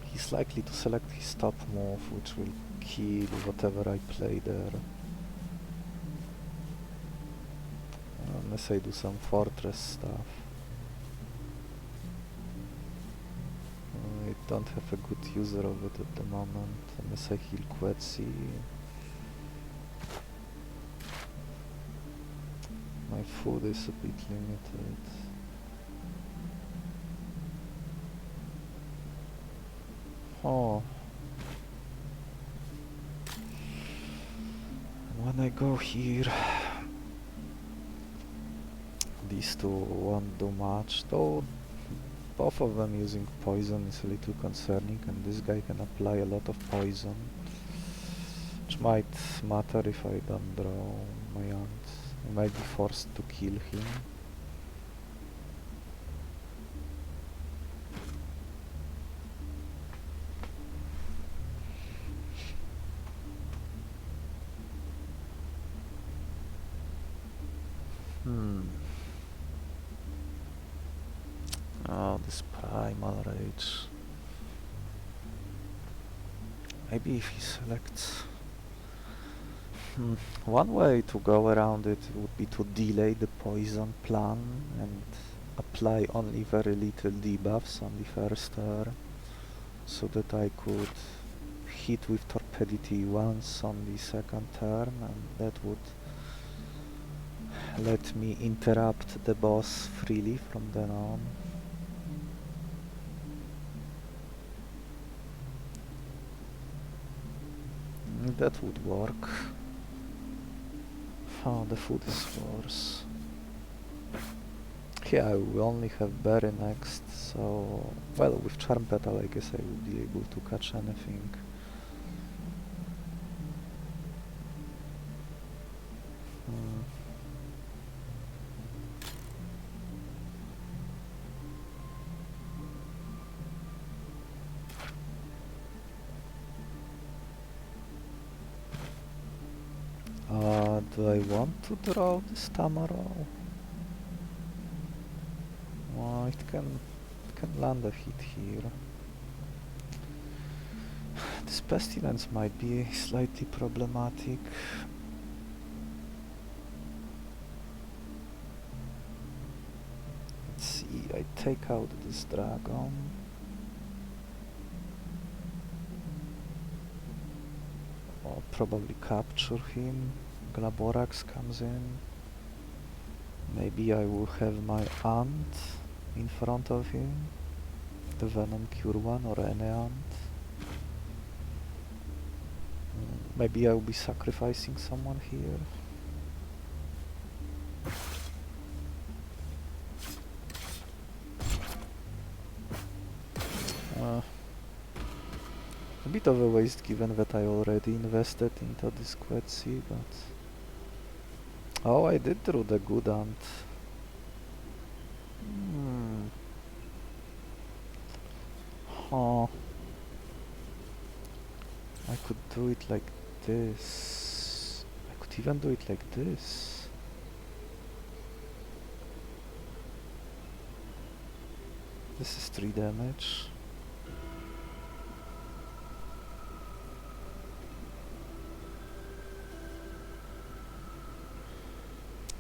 He he's likely to select his top move, which will kill whatever I play there. Unless I do some fortress stuff. I don't have a good user of it at the moment, unless I heal Quetzi. My food is a bit limited. Oh. When I go here, these two won't do much, though both of them using poison is a little concerning, and this guy can apply a lot of poison, which might matter if I don't draw my aunt. I might be forced to kill him. Oh, this Primal Rage. Maybe if he selects... One way to go around it would be to delay the poison plan and apply only very little debuffs on the first turn, so that I could hit with Torpidity once on the second turn, and that would let me interrupt the boss freely from then on. That would work. Oh, the food is worse. Yeah, I will only have Berry next, so... Well, with Charm Petal I guess I will be able to catch anything. Do I want to draw this Tamaro? Oh, it can land a hit here. This Pestilence might be slightly problematic. Let's see, I take out this dragon. Or probably capture him. Glaborax comes in. Maybe I will have my aunt in front of him. The Venom Cure one or any aunt. Maybe I will be sacrificing someone here. A bit of a waste given that I already invested into this Quetzi, but... Oh, I did draw the good aunt. Huh. I could do it like this. I could even do it like this. This is 3 damage.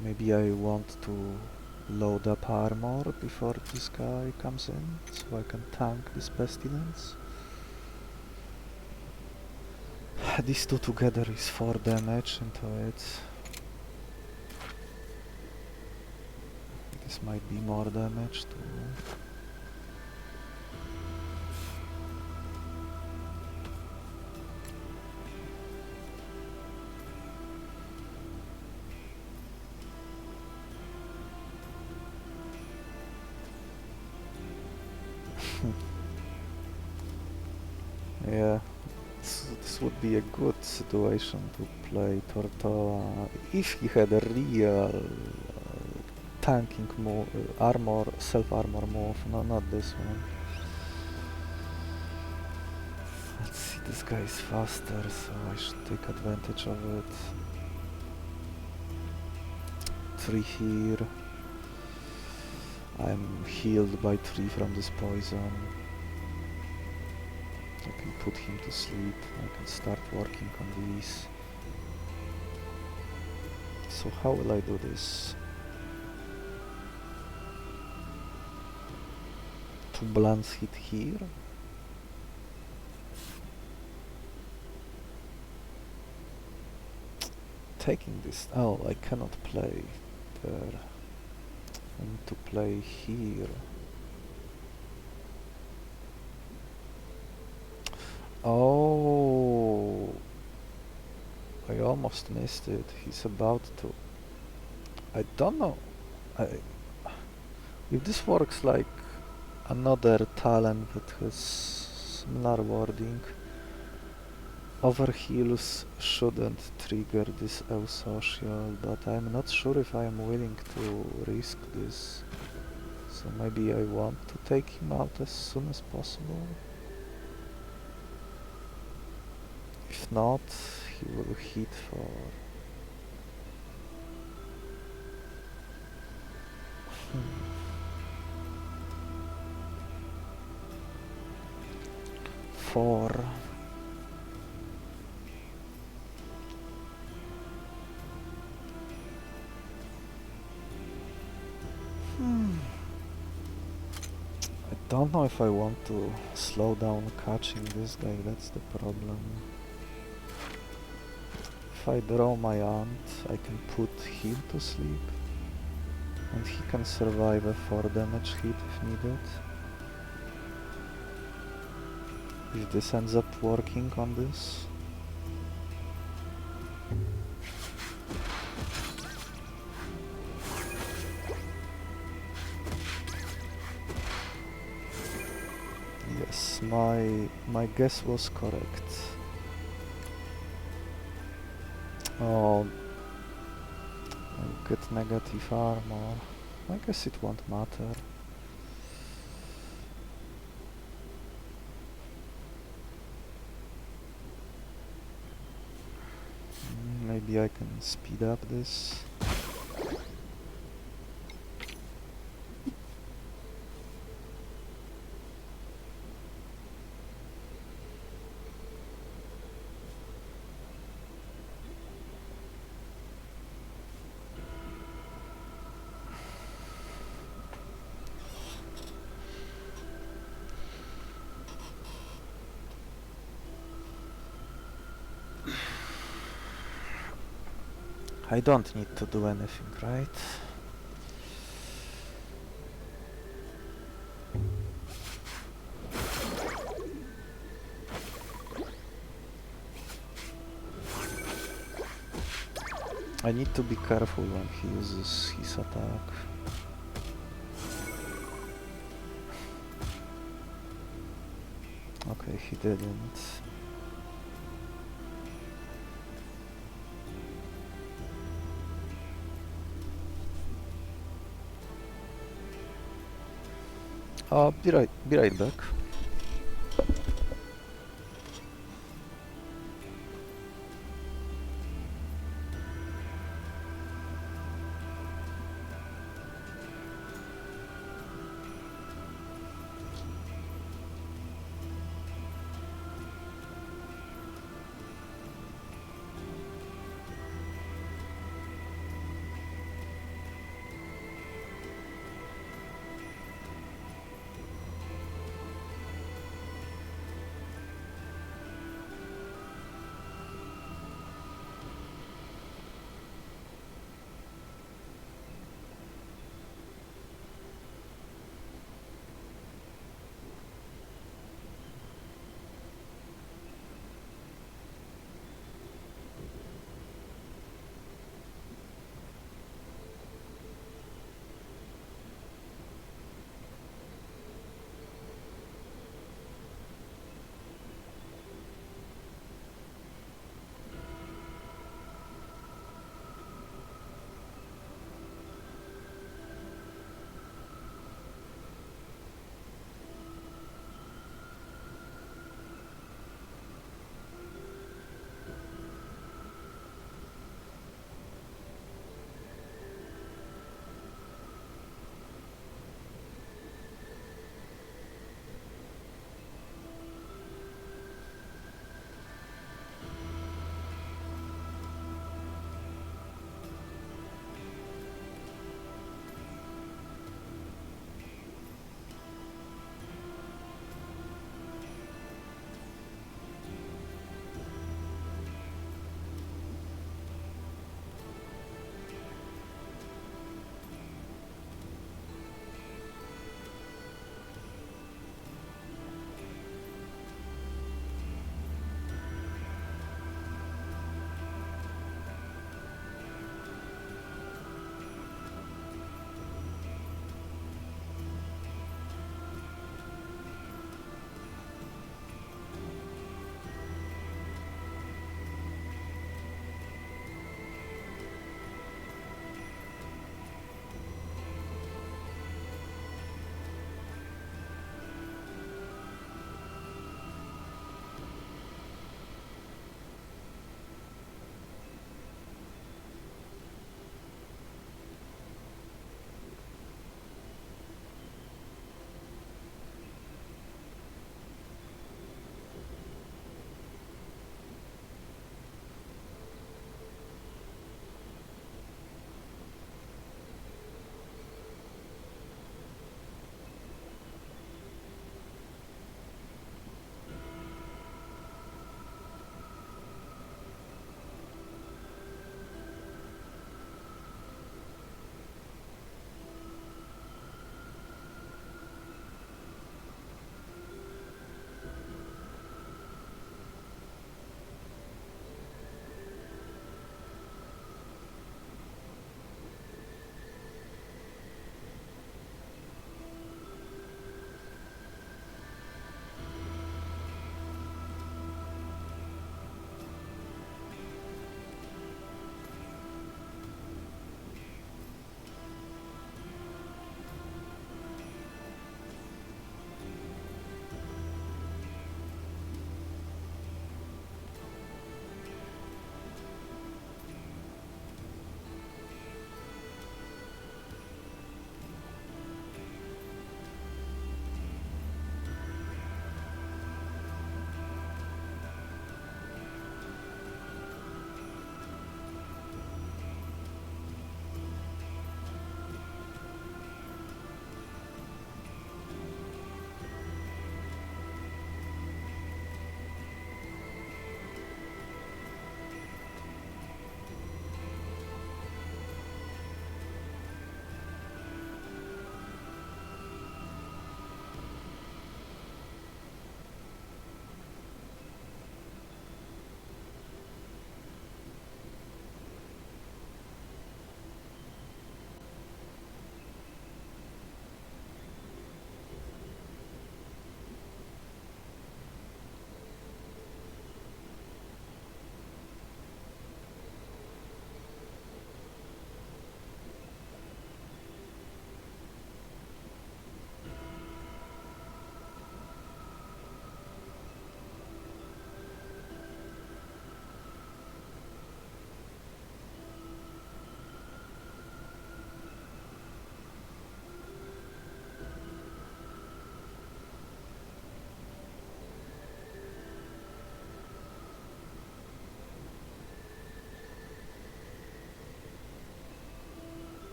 Maybe I want to load up armor before this guy comes in, so I can tank this Pestilence. These two together is 4 damage into it. This might be more damage too. Yeah, this would be a good situation to play Tortoa if he had a real tanking move, self-armor move, no, not this one. Let's see, this guy is faster, so I should take advantage of it. 3 here. I'm healed by 3 from this poison. I can put him to sleep. I can start working on these. So how will I do this? To balance hit here? Taking this... Oh, I cannot play there. I need to play here. Oh, I almost missed it. He's about to... I don't know. If this works like another talent that has similar wording, Overheals shouldn't trigger this Eusocial, but I'm not sure if I am willing to risk this. So maybe I want to take him out as soon as possible. If not, he will hit for... Four. I don't know if I want to slow down catching this guy, that's the problem. If I draw my aunt, I can put him to sleep, and he can survive a 4 damage hit if needed. If this ends up working on this. Yes, my guess was correct. Oh, I'll get negative armor. I guess it won't matter. Maybe I can speed up this. I don't need to do anything, right? I need to be careful when he uses his attack. Okay, he didn't. Be right back.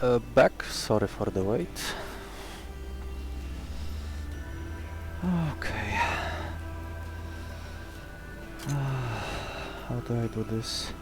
Back, sorry for the wait. Okay. How do I do this?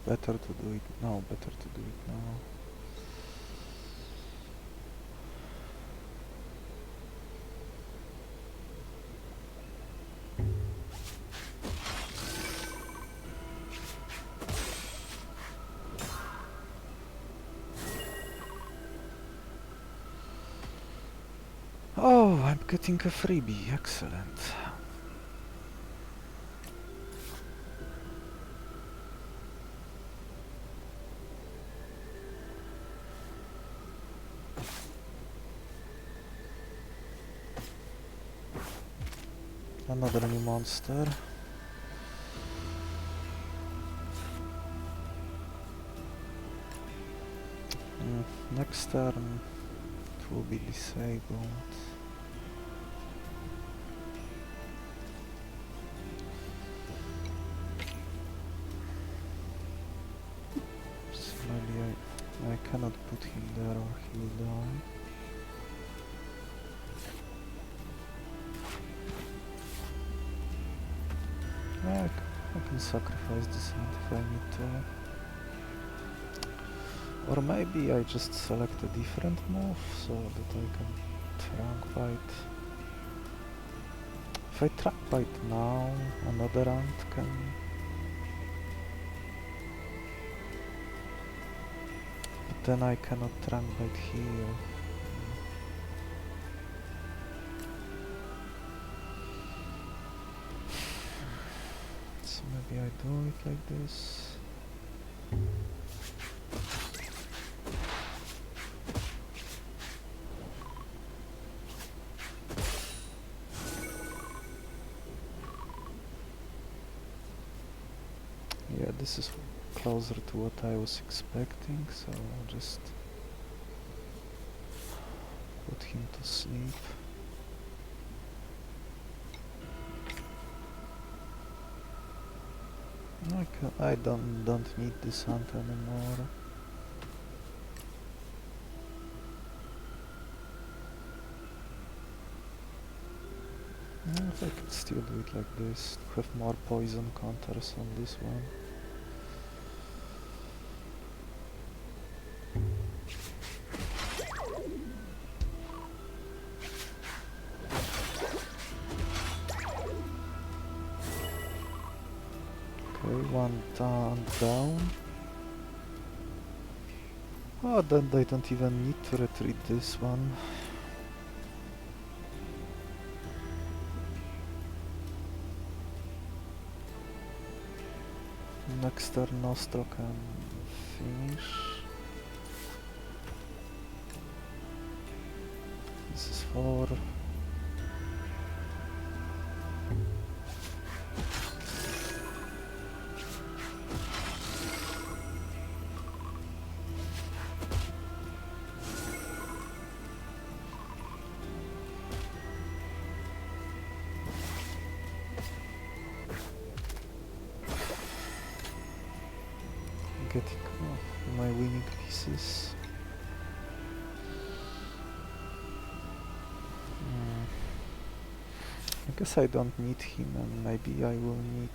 Better to do it now, better to do it now. Oh, I'm getting a freebie, excellent. Another new monster. Next turn it will be disabled. So maybe I cannot put him there or he will die. I can sacrifice this hand if I need to. Or maybe I just select a different move so that I can trunk bite. If I trunk bite now, another ant can... But then I cannot trunk bite here. So maybe I do it like this. Yeah, this is closer to what I was expecting, so I'll just put him to sleep. I don't need this hunt anymore. I could still do it like this, to have more poison counters on this one. Okay, one down. Oh, then I don't even need to retreat this one. Next turn Nostro can finish. This is 4. Getting my winning pieces. I guess I don't need him, and maybe I will need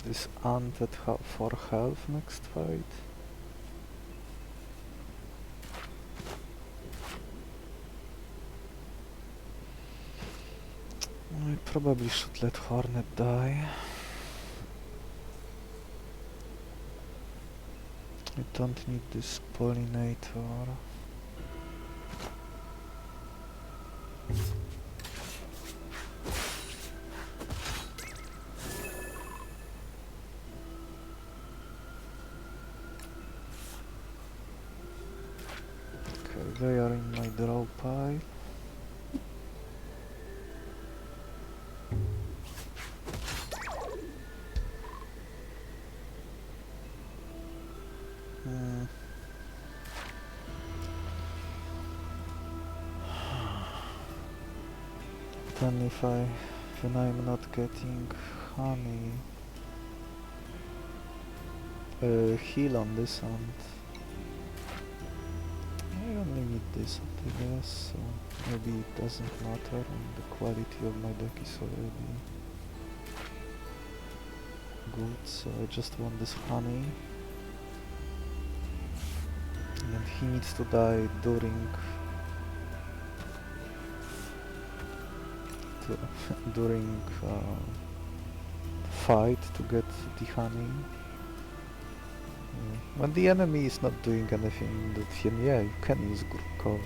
this ant at 4 health next fight. I probably should let Hornet die. I don't need this pollinator. in my draw pile. Then when I'm not getting honey, heal on this end. I only need this, I guess, so maybe it doesn't matter, and the quality of my deck is already good, so I just want this honey. And he needs to die during fight to get the honey. When the enemy is not doing anything, then yeah, you can use group cover.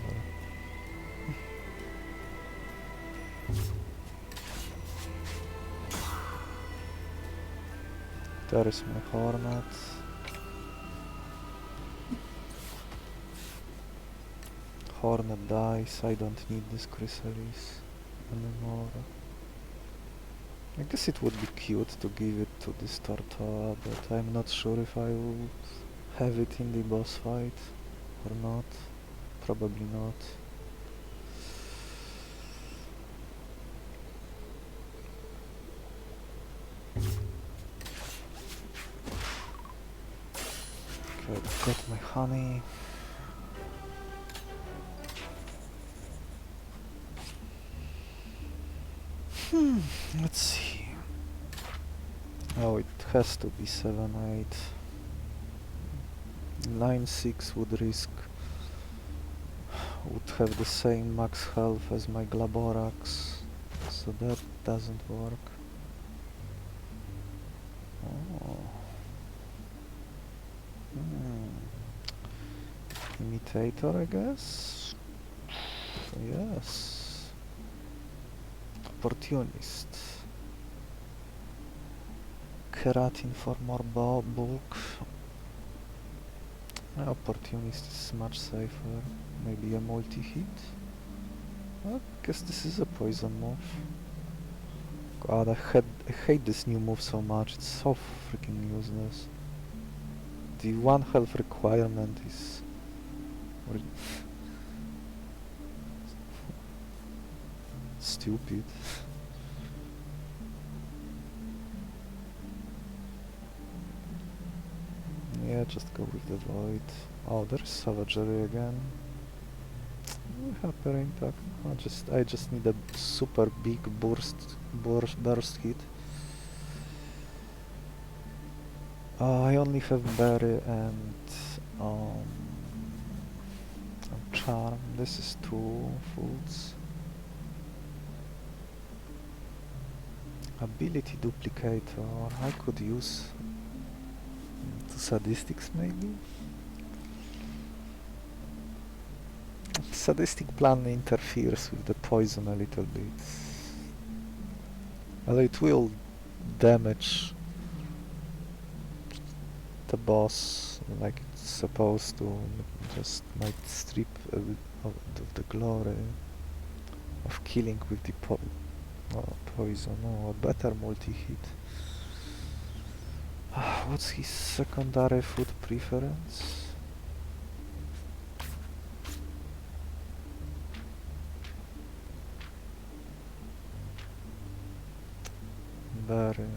There is my hornet. Hornet dies, I don't need this chrysalis anymore. I guess it would be cute to give it to this Tortoa, but I'm not sure if I would have it in the boss fight or not. Probably not. Okay, I've got my honey. Let's see. Oh, it has to be 7-8. 9-6 would have the same max health as my Glaborax, so that doesn't work. Oh. Imitator, I guess? Yes. Opportunist. Keratin for more bulk. Opportunist is much safer. Maybe a multi-hit? I guess this is a poison move. God, I hate this new move so much, it's so freaking useless. The 1 health requirement is... stupid. Yeah, just go with the void. Oh, there's savagery again. Hyper impact. I just need a super big burst hit. I only have berry and charm. This is 2 foods. Ability duplicator. I could use 2 sadistics maybe. Sadistic plan interferes with the poison a little bit. Although it will damage the boss like it's supposed to, just might strip a bit of the glory of killing with the poison. Oh, a better multi-hit. What's his secondary food preference? Berry.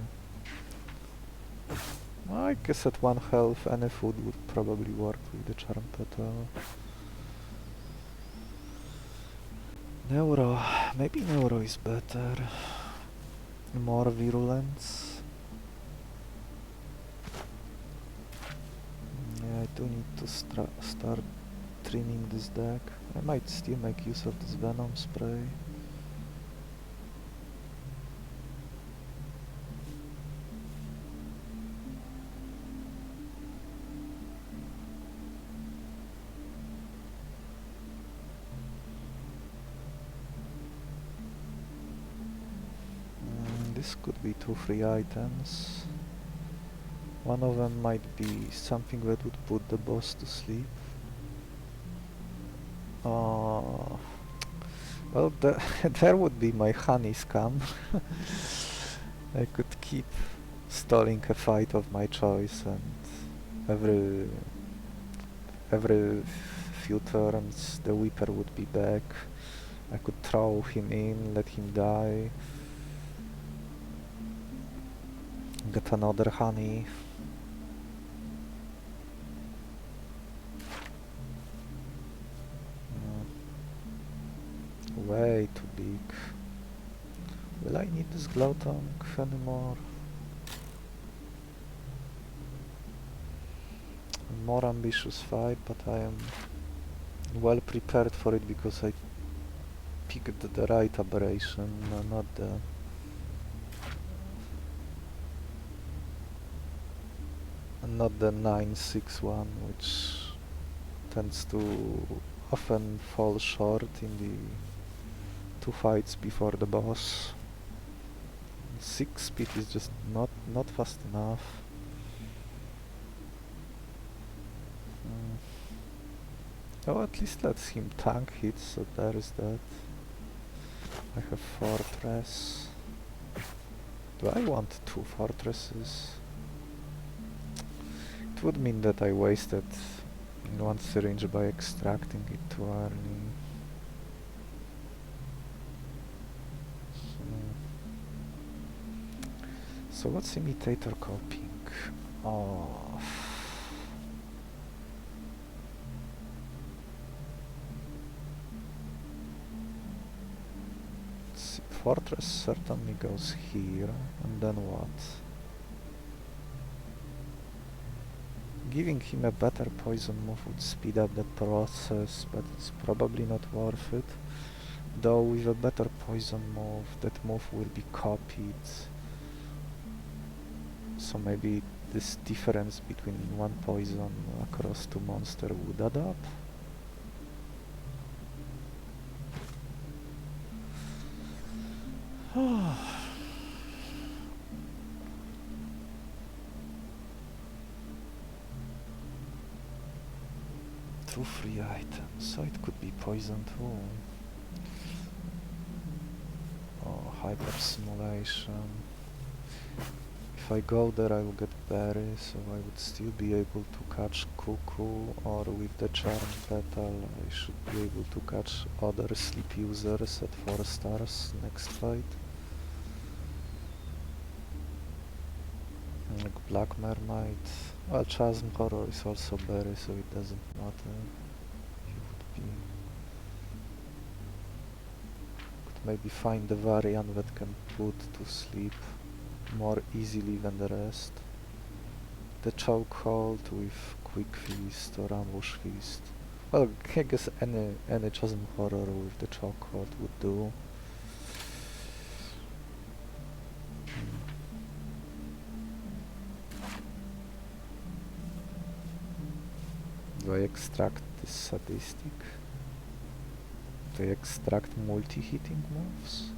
I guess at 1 health any food would probably work with the charm petal. Neuro. Maybe Neuro is better. More virulence. Yeah, I do need to start trimming this deck. I might still make use of this venom spray. This could be 2 free items. One of them might be something that would put the boss to sleep. Well, there would be my honey scam. I could keep stalling a fight of my choice, and every few turns the Weeper would be back. I could throw him in, let him die, get another honey. Way too big. Will I need this glow tank anymore? A more ambitious fight, but I am well prepared for it because I picked the right aberration, not the not the 961, which tends to often fall short in the 2 fights before the boss. 6 speed is just not fast enough. Oh, at least lets him tank hits, so there is that. I have Fortress. Do I want 2 fortresses? It would mean that I wasted 1 syringe by extracting it too early. So what's imitator copying? Oh. Fortress certainly goes here, and then what? Giving him a better poison move would speed up the process, but it's probably not worth it. Though with a better poison move, that move will be copied. So maybe this difference between 1 poison across 2 monsters would add up? Two free items, so it could be poison too. Oh, hyper simulation. If I go there I will get berry, so I would still be able to catch Cuckoo, or with the Charm Petal I should be able to catch other sleep users at 4 stars next fight. Like Black Mermaid. Well, Chasm Horror is also berry, so it doesn't matter. You would be... could maybe find a variant that can put to sleep more easily than the rest. The Chokehold with Quick Feast or Ambush Feast. Well, I guess any Chasm Horror with the Chokehold would do. Do I extract this sadistic? Do I extract multi-hitting moves?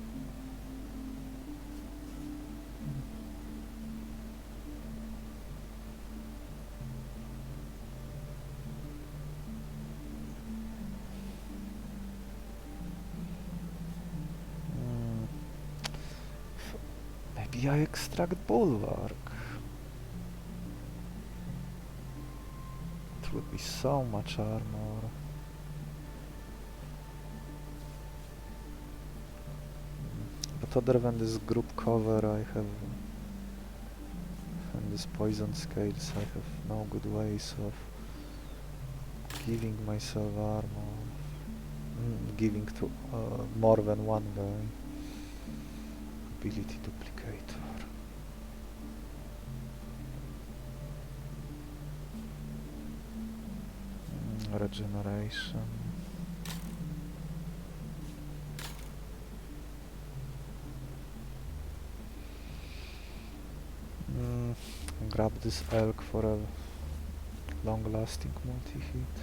Maybe I extract Bulwark. It would be so much armor. But other than this group cover I have, and this poison scales, I have no good ways of giving myself armor. Giving to more than one guy. Ability duplicator. Regeneration. Grab this elk for a long-lasting multi-hit.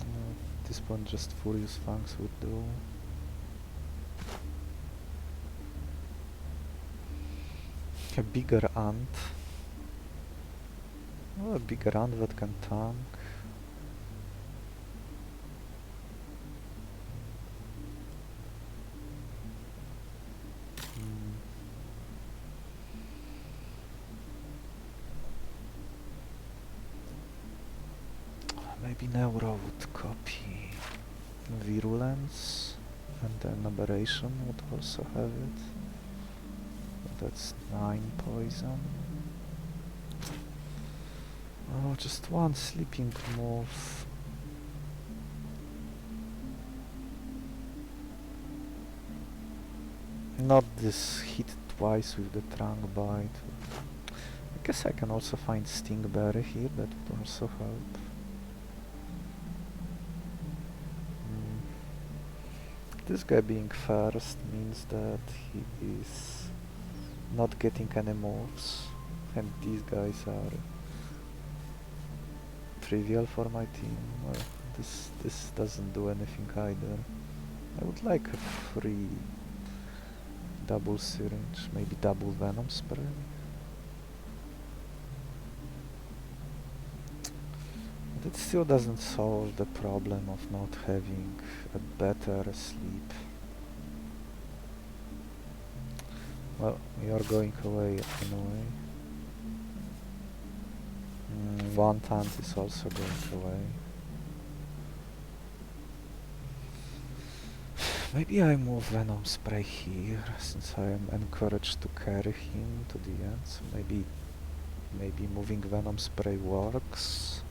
At this point just Furious Fangs would do. A bigger ant. Oh, a bigger ant that can tank. maybe Neuro would copy Virulence, and then Aberration would also have it. But that's 9 poison. Oh, just one sleeping move. Not this hit twice with the Trunk Bite. I guess I can also find Stingberry here, that would also help. This guy being first means that he is not getting any moves, and these guys are trivial for my team. Well, this doesn't do anything either. I would like a free double syringe, maybe double venom spray. But it still doesn't solve the problem of not having a better sleep. Well, you're going away anyway. One Tant is also going away. Maybe I move Venom Spray here, since I am encouraged to carry him to the end, so maybe moving Venom Spray works.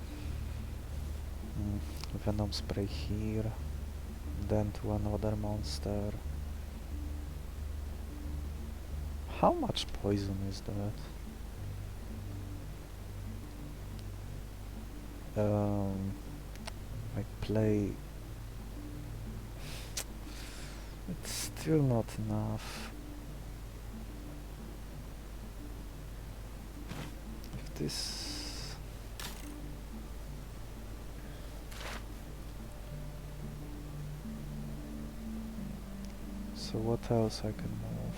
Venom Spray here, then to another monster. How much poison is that? I play... It's still not enough. If this... So what else I can move?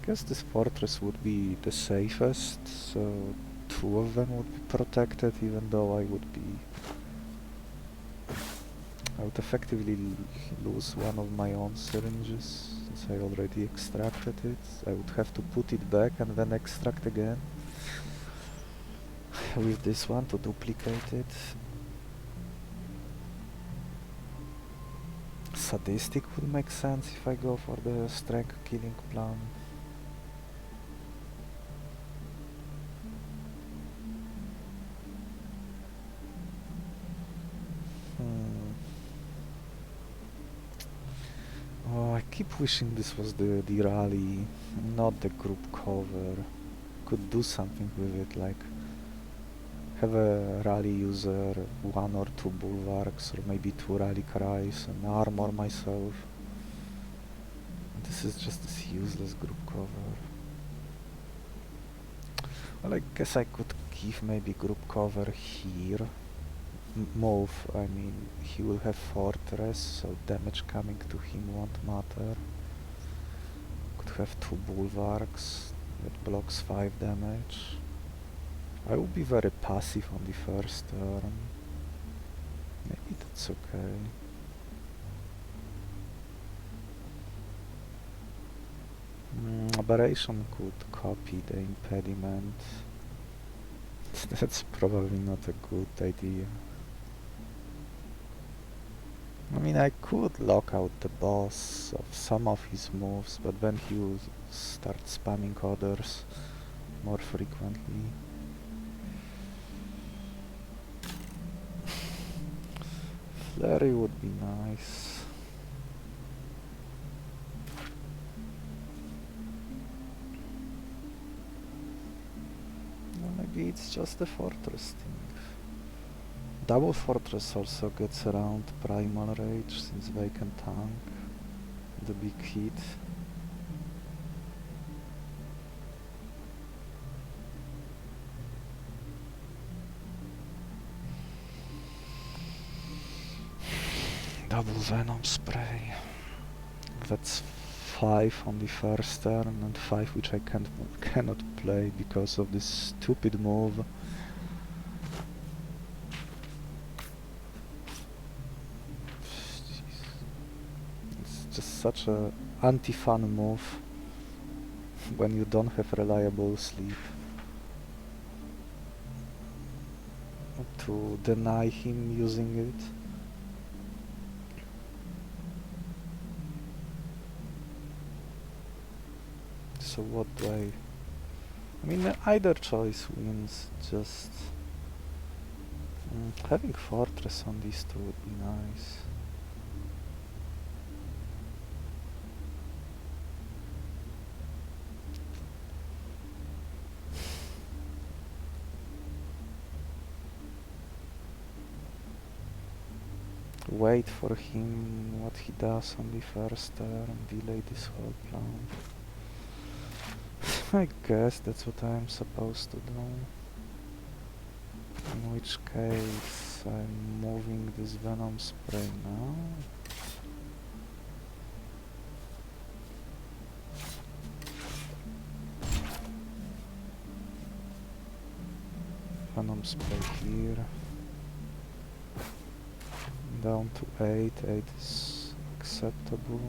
Guess this fortress would be the safest, so 2 of them would be protected, even though I would effectively lose one of my own syringes, since I already extracted it. I would have to put it back and then extract again with this one to duplicate it. Sadistic would make sense if I go for the strength killing plan. Oh, I keep wishing this was the rally, not the group cover. Could do something with it, like have a rally user 1 or 2 bulwarks, or maybe 2 rally cries, and armor myself. This is just this useless group cover. Well, I guess I could give maybe group cover here. Move, I mean, he will have fortress, so damage coming to him won't matter. Could have 2 bulwarks, that blocks 5 damage. I will be very passive on the first turn. Maybe that's okay. Aberration could copy the impediment. That's probably not a good idea. I mean, I could lock out the boss of some of his moves, but then he will start spamming others more frequently. Flurry would be nice. Well, maybe it's just the fortress thing. Double Fortress also gets around Primal Rage, since they can tank the big hit. Double Venom Spray. That's 5 on the first turn, and 5 which I cannot play because of this stupid move. Such a anti-fun move when you don't have reliable sleep. to deny him using it. So what do I mean, either choice wins, just having Fortress on these two would be nice. Wait for him, what he does on the first turn, delay this whole plan. I guess that's what I'm supposed to do. In which case I'm moving this Venom Spray now. Venom Spray here. Down to 8, 8 is acceptable.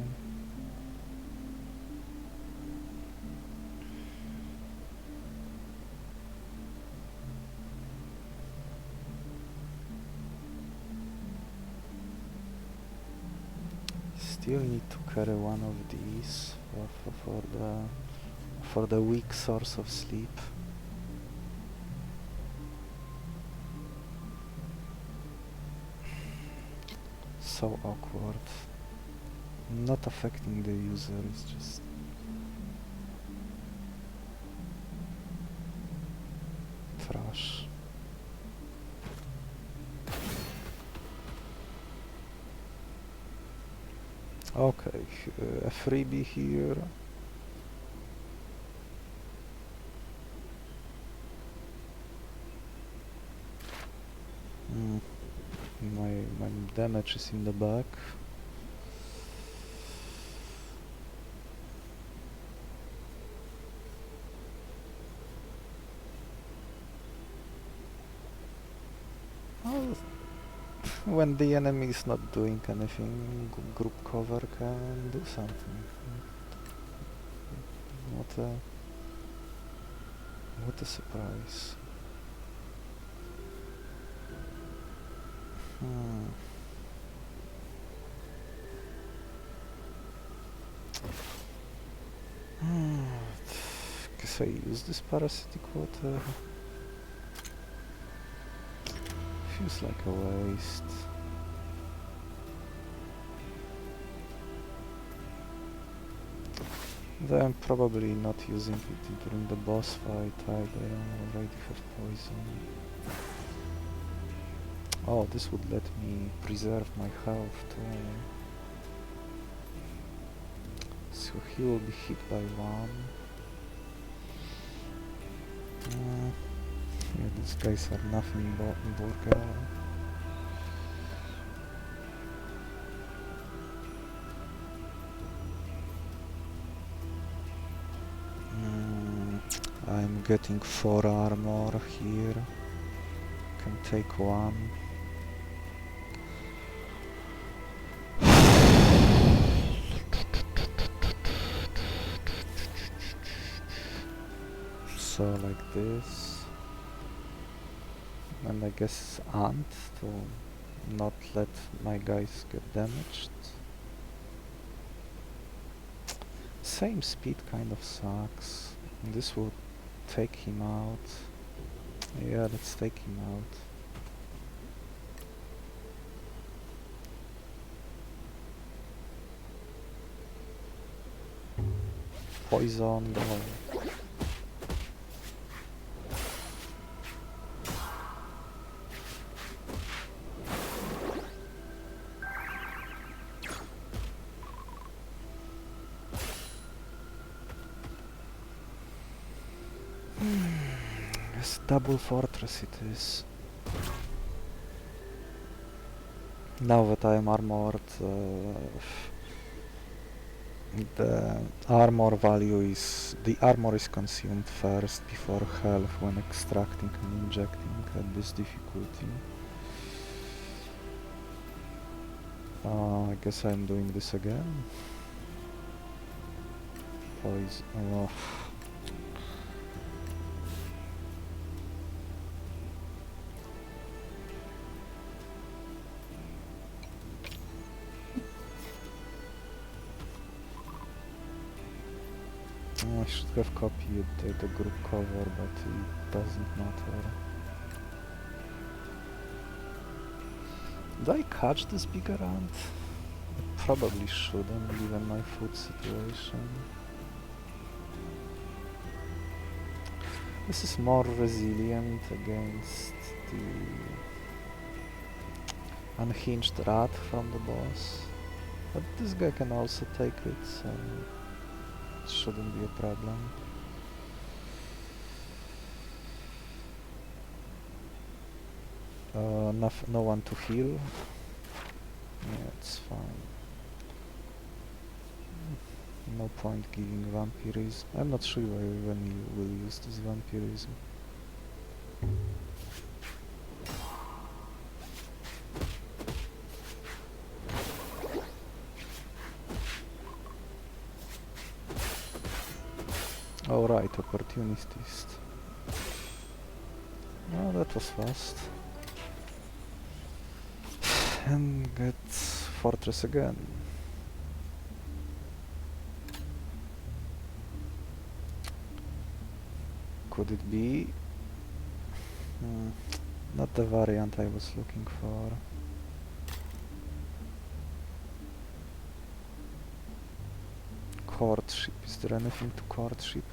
Still need to carry one of these for the weak source of sleep. So awkward. Not affecting the user, it's just trash. Okay, a freebie here. My damage is in the back. Well, when the enemy is not doing anything, group cover can do something. What a surprise. Guess I use this parasitic water. Feels like a waste. Though I'm probably not using it during the boss fight either, I already have poison. Oh, this would let me preserve my health too. So he will be hit by one. Yeah, these guys are nothing but burger. I'm getting 4 armor here. Can take one. So like this. And I guess Ant to not let my guys get damaged. Same speed kind of sucks. This will take him out. Yeah, let's take him out. Poison, go. Yes, double fortress it is. Now that I am armored, the armor value is... the armor is consumed first before health when extracting and injecting at this difficulty. I guess I'm doing this again. Poison. Oh. should have copied the group cover, but it doesn't matter. Did I catch this bigger ant? I probably shouldn't, given my food situation. This is more resilient against the unhinged rat from the boss. But this guy can also take it, so it shouldn't be a problem. No one to heal. Yeah, it's fine. No point giving vampirism. I'm not sure when you will use this vampirism. Alright, opportunist. Oh, that was fast. And get fortress again. Could it be? Not the variant I was looking for. Courtship. Is there anything to courtship?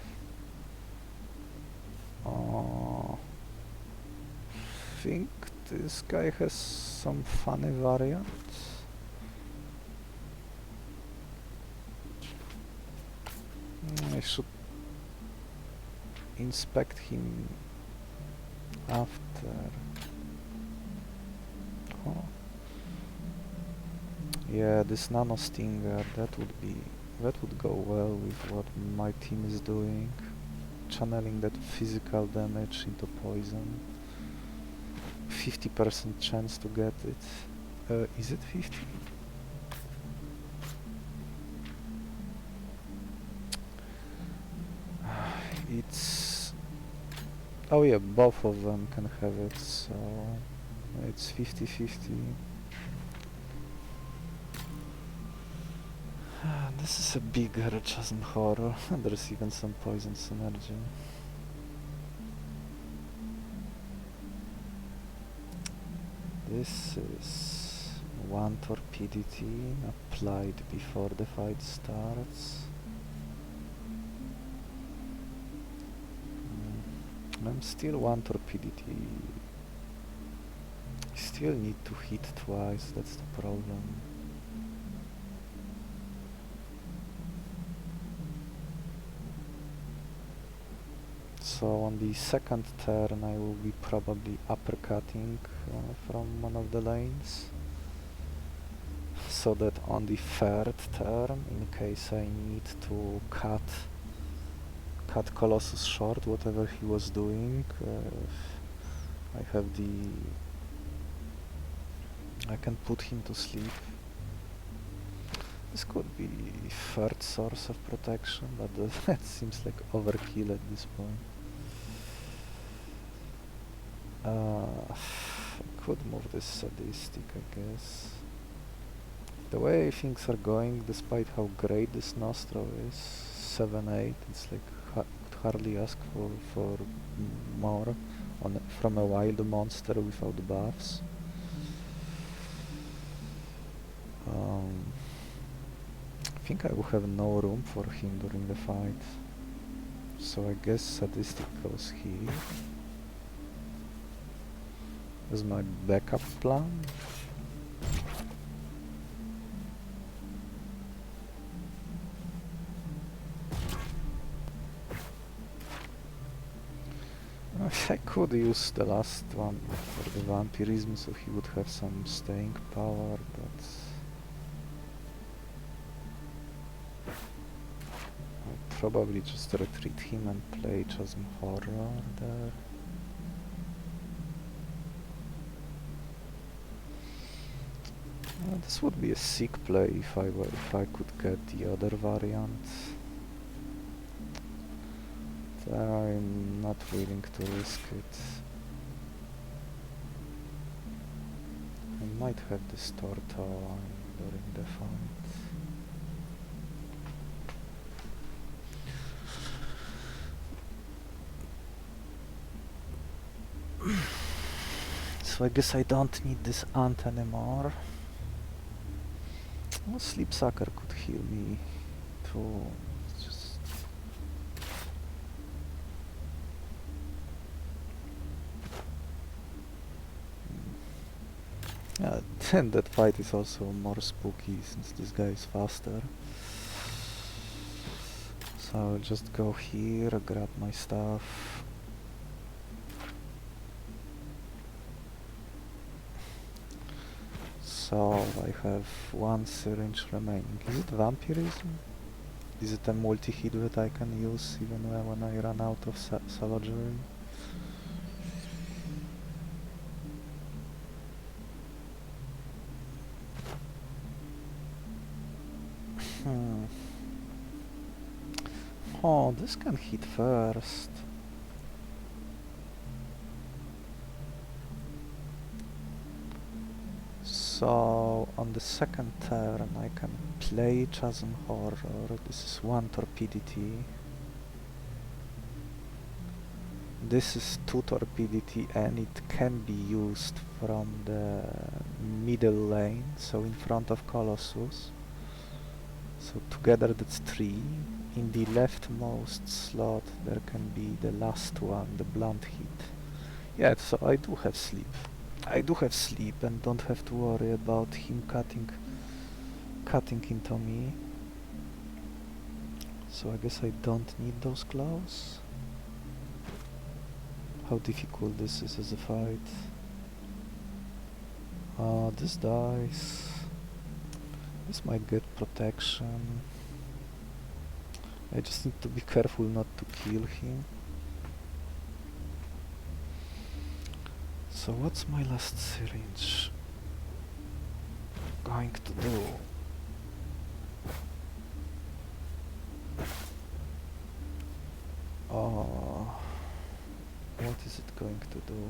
Oh, think this guy has some funny variants. I should inspect him after. Oh. Yeah, this nano stinger, that would go well with what my team is doing. Channeling that physical damage into poison. 50% chance to get it. Is it 50? It's... Oh yeah, both of them can have it, so it's 50-50. This is a bigger Chasm Horror. There's even some poison synergy. This is one Torpidity applied before the fight starts. I'm still one Torpidity. I still need to hit twice, that's the problem. So on the second turn I will be probably uppercutting from one of the lanes. So that on the third turn, in case I need to cut Colossus short, whatever he was doing, I have I can put him to sleep. This could be third source of protection, but that seems like overkill at this point. I could move this sadistic, I guess. The way things are going, despite how great this Nostro is, 7-8, it's like could hardly ask for more from a wild monster without buffs. I think I will have no room for him during the fight, so I guess sadistic goes here as my backup plan. I could use the last one for the vampirism, so he would have some staying power, but I'll probably just retreat him and play Chasm Horror there. This would be a sick play if I could get the other variant. I'm not willing to risk it. I might have this Torto during the fight. so I guess I don't need this ant anymore. Well, Sleep Sucker could heal me too. It's just... Yeah, then that fight is also more spooky since this guy is faster. So I'll just go here, grab my stuff. So I have one syringe remaining. Is it vampirism? Is it a multi-hit that I can use even when I run out of savagery? Oh, this can hit first. So on the second turn I can play Chasm Horror. This is one Torpidity. This is 2 Torpidity and it can be used from the middle lane, so in front of Colossus. So together that's 3. In the leftmost slot there can be the last one, the blunt hit. Yeah, so I do have sleep. I do have sleep and don't have to worry about him cutting into me. So I guess I don't need those claws. How difficult this is as a fight. This dies. This might get protection. I just need to be careful not to kill him. So what's my last syringe going to do? Oh, what is it going to do?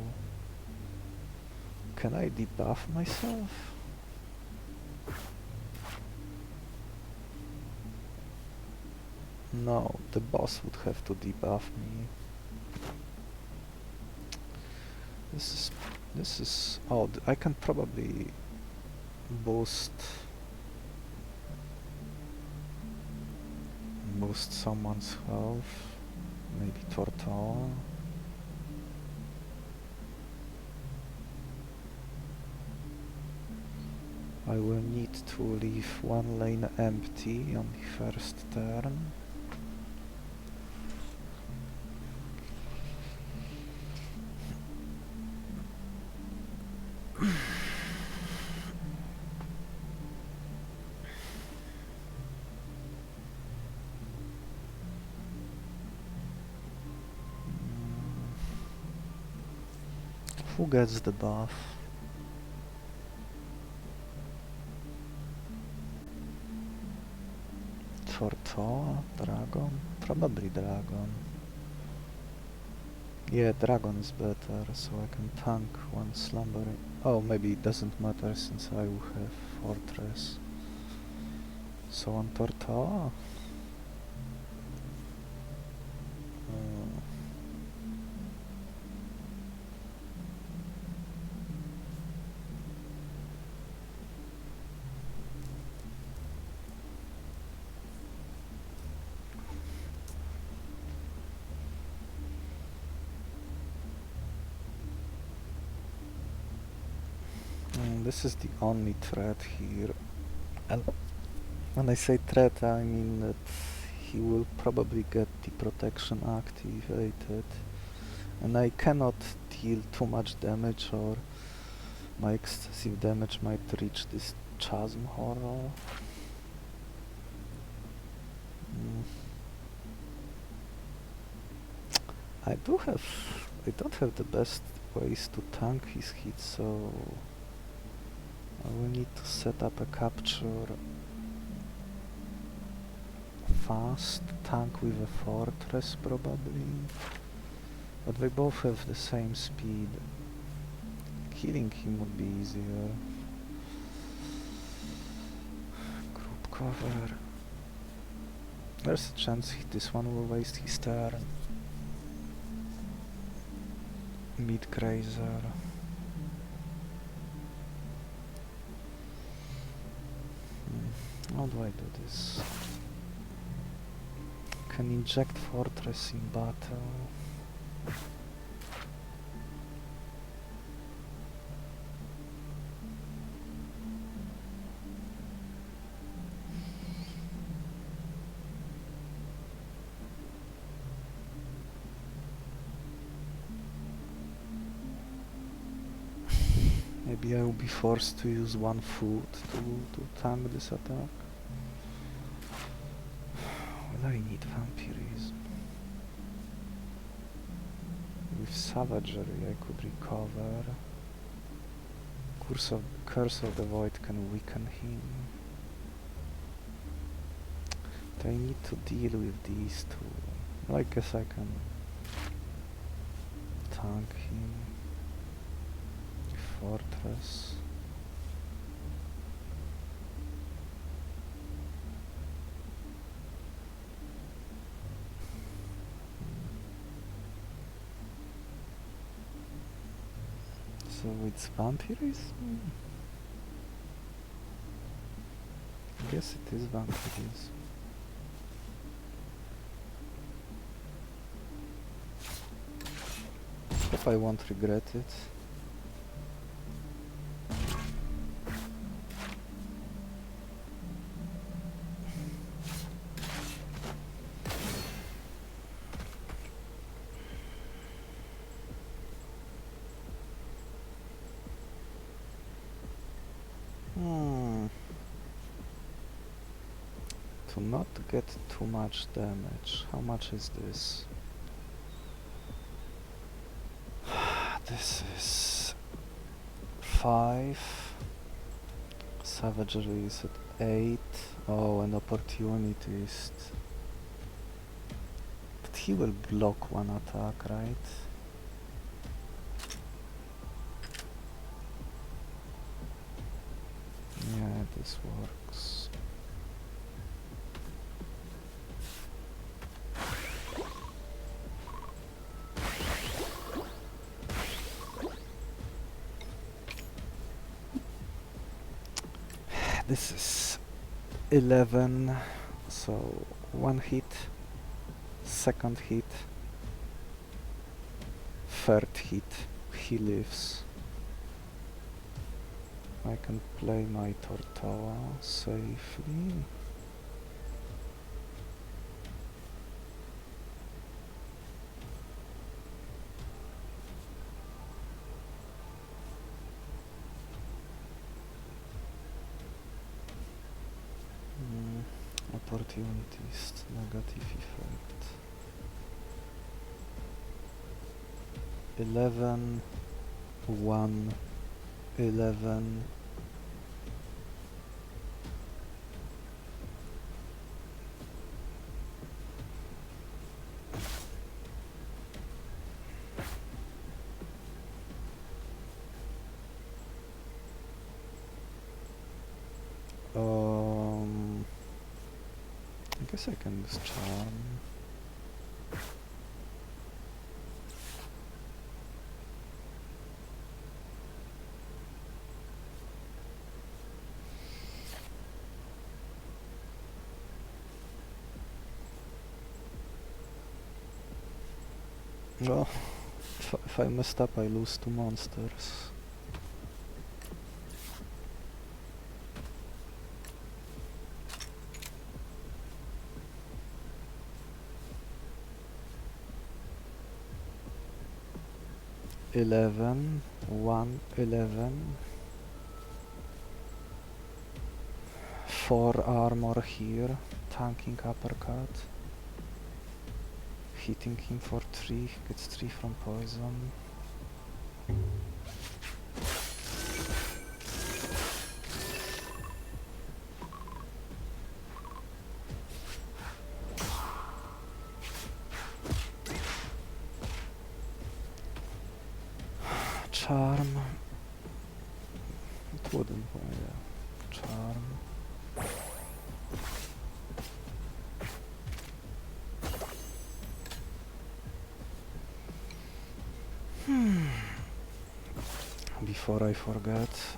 Can I debuff myself? No, the boss would have to debuff me. This is oh, I can probably boost someone's health, maybe Tortola. I will need to leave one lane empty on the first turn. Who gets the buff? Tortola? Dragon? Probably Dragon. Yeah, Dragon is better, so I can tank one slumbering. Oh, maybe it doesn't matter since I will have Fortress. So on Tortola? This is the only threat here, and when I say threat I mean that he will probably get the protection activated and I cannot deal too much damage or my excessive damage might reach this Chasm Horror. I don't have the best ways to tank his hits, so I will need to set up a capture fast, tank with a fortress probably, but they both have the same speed. Killing him would be easier. Group cover. There's a chance this one will waste his turn. Mid Crazer. How do I do this? Can inject fortress in battle. Maybe I will be forced to use one food to tank this attack. Well, I need vampirism. With savagery I could recover. Curse of the Void can weaken him. But I need to deal with these two. Well, I guess I can tank him. Fortress. So it's vampirism? I guess it is vampirism. Hope I won't regret it. To not get too much damage. How much is this? This is 5. Savagery is at 8. Oh, and opportunist. But he will block one attack, right? Yeah, this works. This is 11, so 1 hit, 2nd hit, 3rd hit, he lives. I can play my Tortoa safely. Opportunist, negative effect. 11, 1, 11. I guess I can use charm. Well, if I messed up, I lose 2 monsters. Eleven, 1, 11. 4 armor here, tanking uppercut. Hitting him for 3, gets 3 from poison. Charm. It wouldn't, yeah. Charm. Before I forget.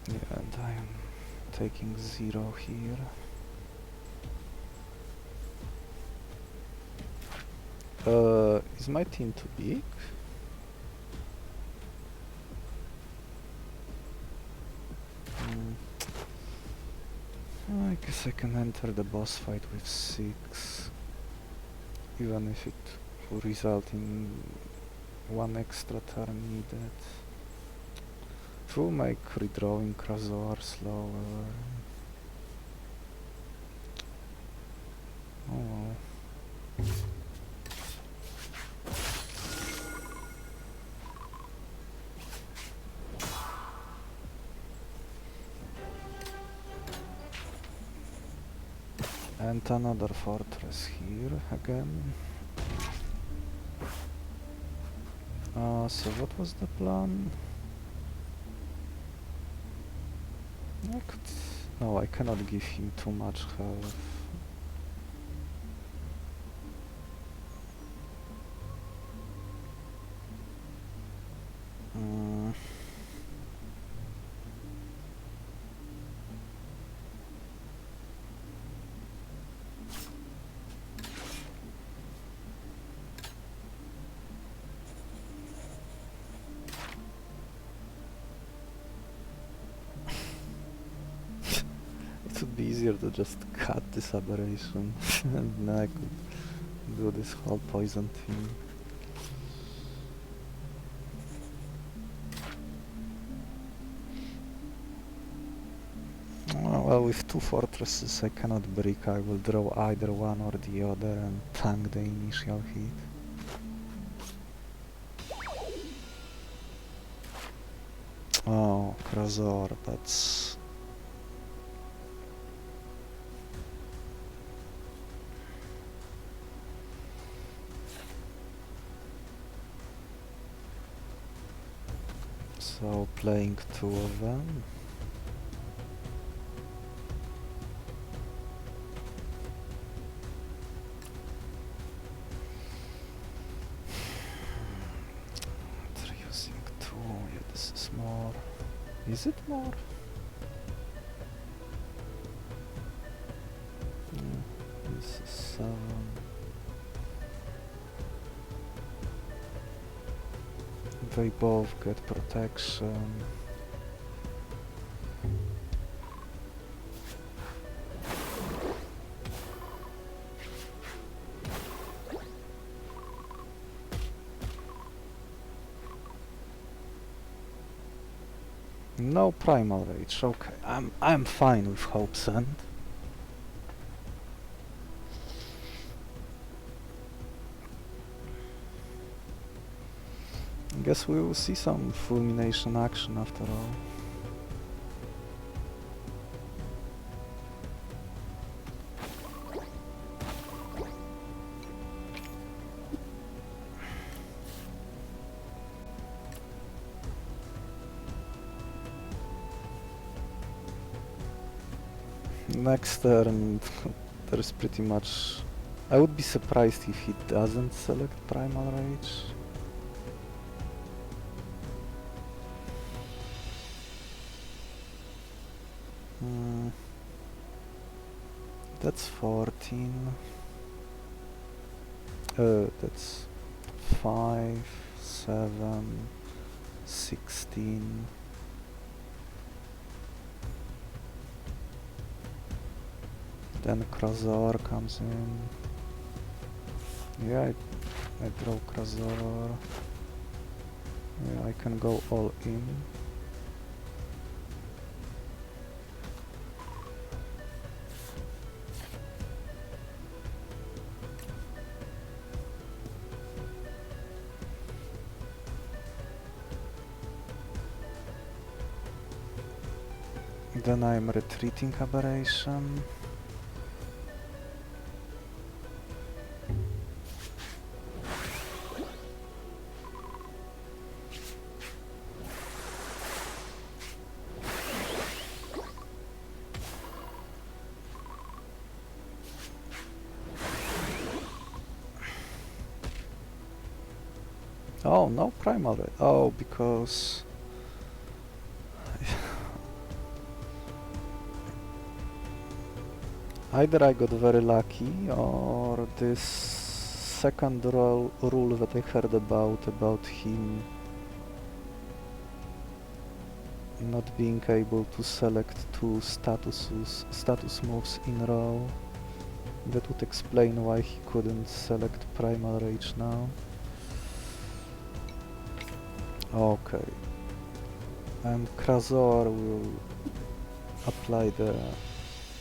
Yeah, and I am taking 0 here. Is my team too big? I guess I can enter the boss fight with 6, even if it will result in 1 extra turn needed. It will make redrawing Croazor slower. Oh well. And another fortress here again. So what was the plan? I could... No, I cannot give him too much health. It would be easier to just cut this aberration and then I could do this whole poison thing. Well, with 2 fortresses I cannot brick. I will draw either one or the other and tank the initial hit. Oh, Croazor, that's... So, playing 2 of them. Using 2, yeah, this is more. Is it more? Yeah, this is 7. They both get protection. No Primal Rage, okay. I'm fine with Hope's End. I guess we will see some Fulmination action after all. Next turn, there's pretty much... I would be surprised if he doesn't select Primal Rage. That's 14. That's 5, 7, 16. Then Croazor comes in. Yeah, I draw Croazor. Yeah, I can go all in. Then I'm retreating Aberration. Oh, no Primal Rage. Oh, because... Either I got very lucky, or this second rule that I heard about him not being able to select two status moves in a row, that would explain why he couldn't select Primal Rage now. Okay. And Croazor will apply the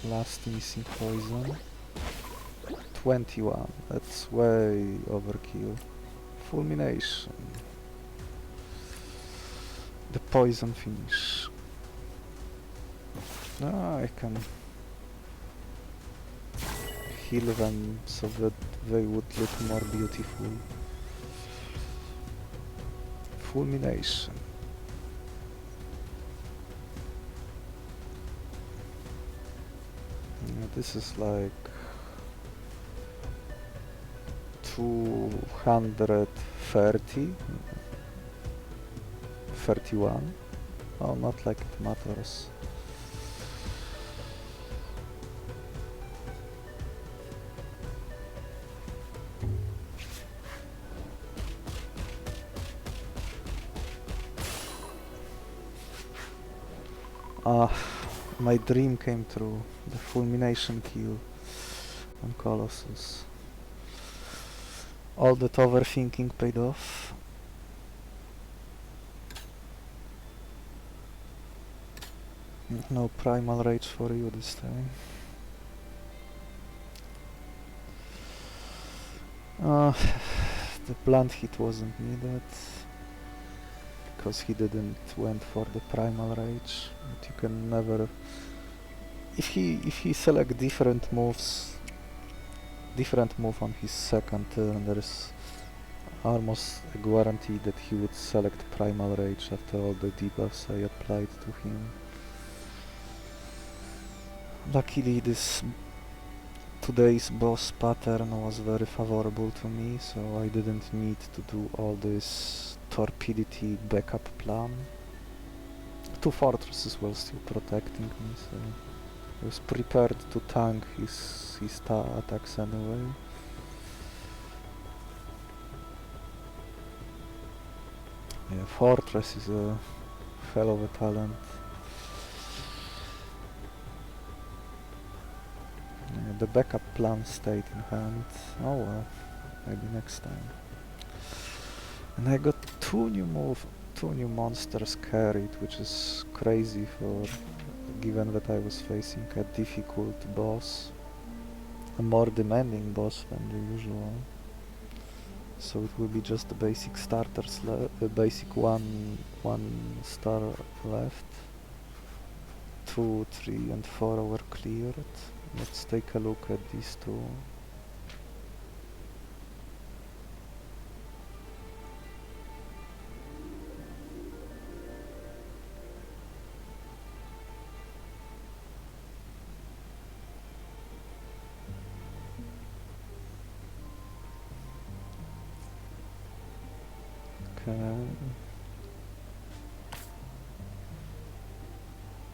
last missing poison. 21, that's way overkill. Fulmination. The poison finish. I can heal them so that they would look more beautiful. Fulmination. Yeah, this is like 230, 31. Oh, not like it matters. My dream came true. The fulmination kill on Colossus. All that overthinking paid off. No Primal Rage for you this time. The blunt hit wasn't needed because he didn't went for the Primal Rage. But you can never, if he select different moves, different move on his second turn, there is almost a guarantee that he would select Primal Rage after all the debuffs I applied to him. Luckily today's boss pattern was very favorable to me, so I didn't need to do all this Torpidity backup plan. Two fortresses were still protecting me, so I was prepared to tank his attacks anyway. Yeah, fortress is a hell of a talent. Yeah, the backup plan stayed in hand. Oh well, maybe next time. And I got two new monsters carried, which is crazy for given that I was facing a difficult boss, a more demanding boss than the usual. So it will be just the basic starters, basic one star left. 2, 3 and 4 were cleared. Let's take a look at these two. Okay.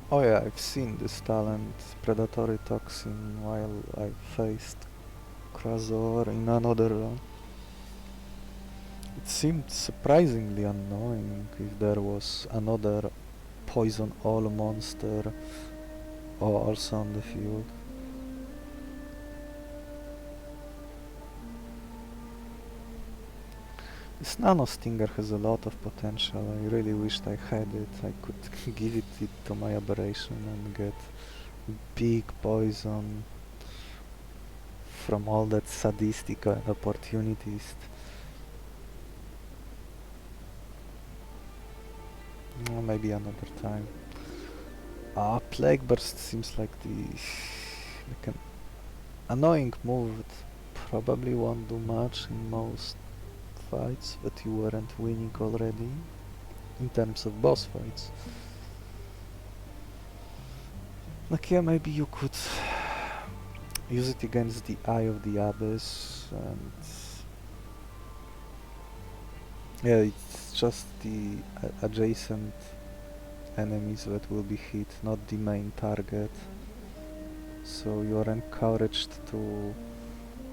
Oh yeah, I've seen this talent, Predatory Toxin, while I faced Croazor in another run. It seemed surprisingly annoying if there was another Poison All monster also on the field. This Nano Stinger has a lot of potential. I really wished I had it. I could give it to my Aberration and get big poison from all that sadistic opportunities. Maybe another time. Plague Burst seems like like an annoying move that probably won't do much in most fights that you weren't winning already, in terms of boss fights. Like yeah, maybe you could use it against the Eye of the Abyss, and yeah, it's just the adjacent enemies that will be hit, not the main target. so you are encouraged to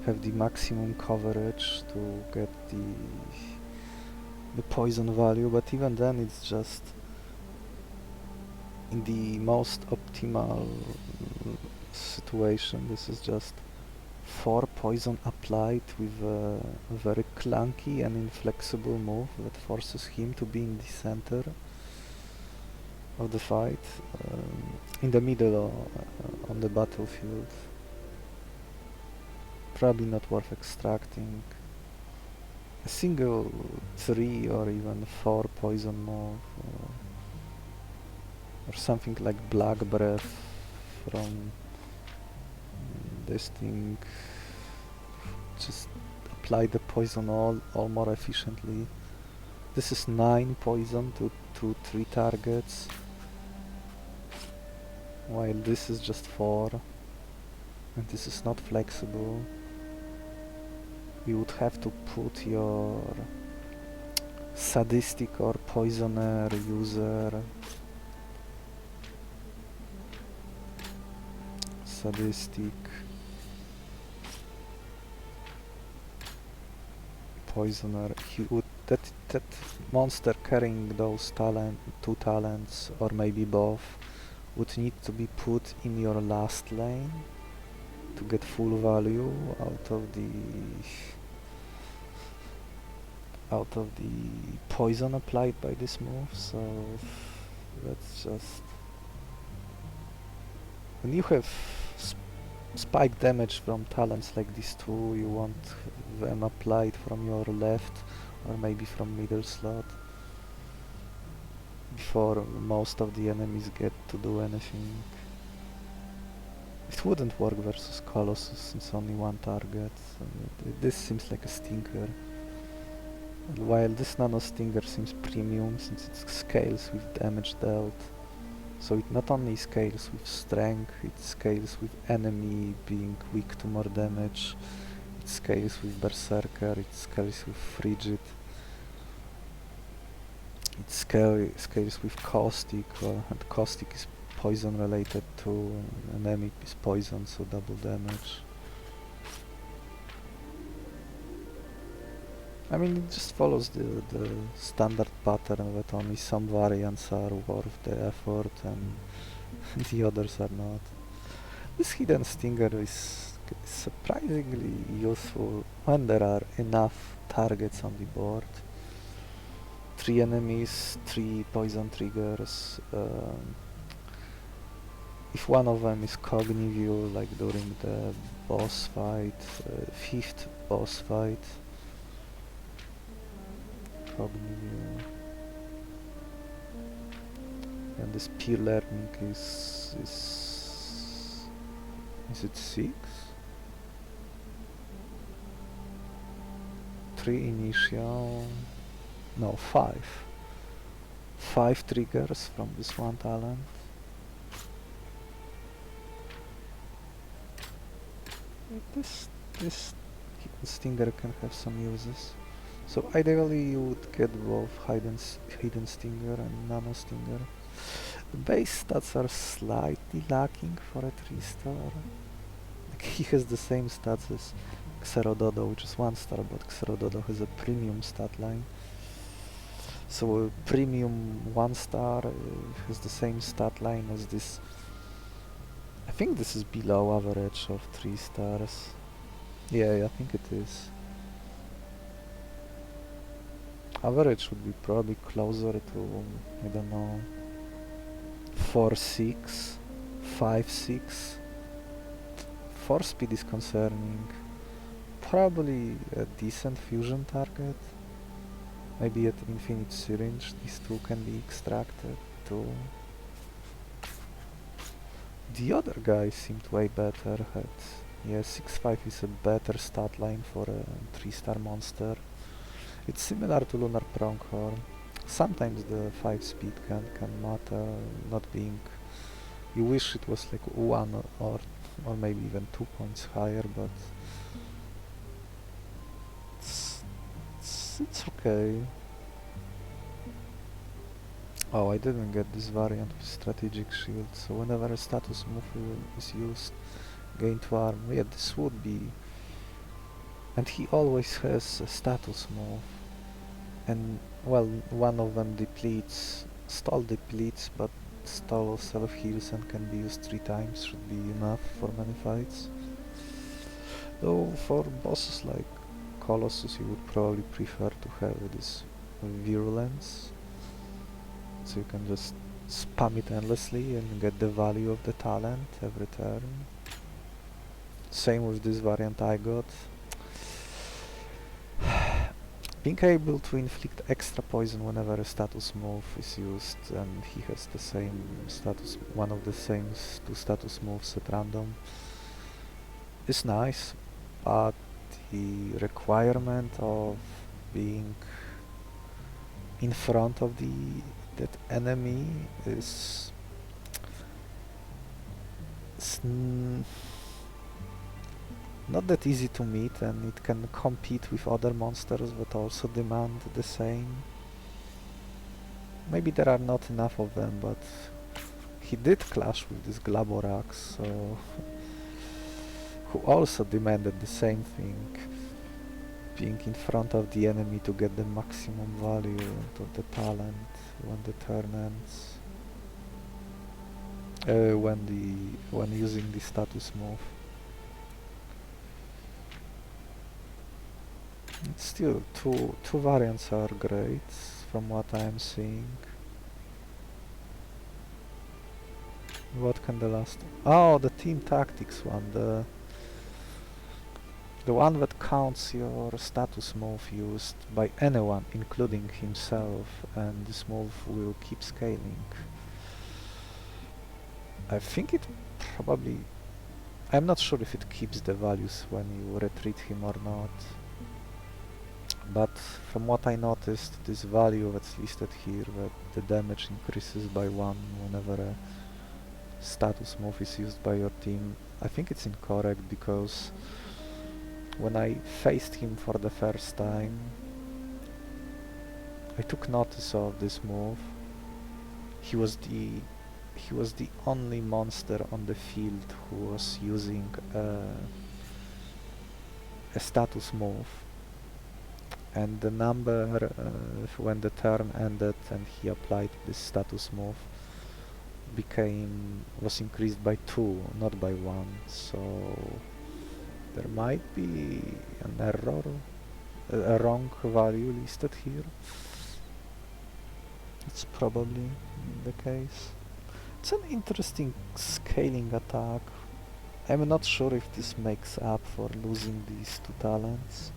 have the maximum coverage to get the poison value, but even then it's just in the most optimal situation. This is just 4 poison applied with a very clunky and inflexible move that forces him to be in the center of the fight, in the middle on the battlefield. Probably not worth extracting. A single 3 or even 4 poison move, or something like Black Breath from this thing. Just apply the poison all more efficiently. This is 9 poison to 3 targets, while this is just 4, and this is not flexible. You would have to put your sadistic or poisoner user, sadistic, poisoner. He would that monster carrying those 2 talents, or maybe both, would need to be put in your last lane to get full value out of the poison applied by this move. So that's just, when you have spike damage from talents like these 2, you want them applied from your left or maybe from middle slot before most of the enemies get to do anything. It wouldn't work versus Colossus since only 1 target. This seems like a stinker. And while this nano stinger seems premium since it scales with damage dealt. So it not only scales with strength, it scales with enemy being weak to more damage, it scales with Berserker, it scales with Frigid, it scales with Caustic, and Caustic is poison related too, enemy is poison, so double damage. I mean, it just follows the standard pattern that only some variants are worth the effort and the others are not. This hidden stinger is surprisingly useful when there are enough targets on the board. 3 enemies, 3 poison triggers. If one of them is Cognivue, like during the boss fight, 5th boss fight, Cognivue. And this peer learning is it 6? 3 initial, no, 5. 5 triggers from this 1 talent. This stinger can have some uses. So ideally you would get both hidden stinger and nano stinger. The base stats are slightly lacking for a 3-star. Like, he has the same stats as Xerododo, which is 1 star, but Xerododo has a premium stat line. So a premium 1 star has the same stat line as this. I think this is below average of 3 stars. Yeah, I think it is. Average would be probably closer to, I don't know, 4-6, 5-6. 4 speed is concerning. Probably a decent fusion target. Maybe at Infinite Syringe these 2 can be extracted too. The other guys seemed way better. Yeah, 6-5 is a better stat line for a 3-star monster. It's similar to Lunar Pronghorn. Sometimes the 5 speed can matter, not being... You wish it was like 1 or maybe even 2 points higher, but... It's okay. Oh, I didn't get this variant with Strategic Shield, so whenever a status move is used, gain 2 armor. Yeah, this would be... And he always has a status move. And, well, one of them depletes... Stall depletes, but stall self-heals and can be used 3 times, should be enough for many fights. Though for bosses like Colossus you would probably prefer to have this virulence, so you can just spam it endlessly and get the value of the talent every turn. Same with this variant I got. Being able to inflict extra poison whenever a status move is used, and he has the same status, one of the same 2 status moves at random, is nice, but the requirement of being in front of that enemy is not that easy to meet, and it can compete with other monsters that also demand the same. Maybe there are not enough of them, but he did clash with this Glaborax, so who also demanded the same thing, being in front of the enemy to get the maximum value of the talent when the turn ends, when using the status move. Still, two variants are great from what I am seeing. What can the last... Oh, the team tactics one, the one that counts your status move used by anyone, including himself, and this move will keep scaling. I think it probably... I'm not sure if it keeps the values when you retreat him or not. But from what I noticed, this value that's listed here, that the damage increases by 1 whenever a status move is used by your team, I think it's incorrect, because when I faced him for the first time, I took notice of this move. He was the only monster on the field who was using a status move. And the number when the turn ended and he applied this status move was increased by 2, not by 1, so there might be an error, a wrong value listed here. It's probably the case. It's an interesting scaling attack. I'm not sure if this makes up for losing these 2 talents.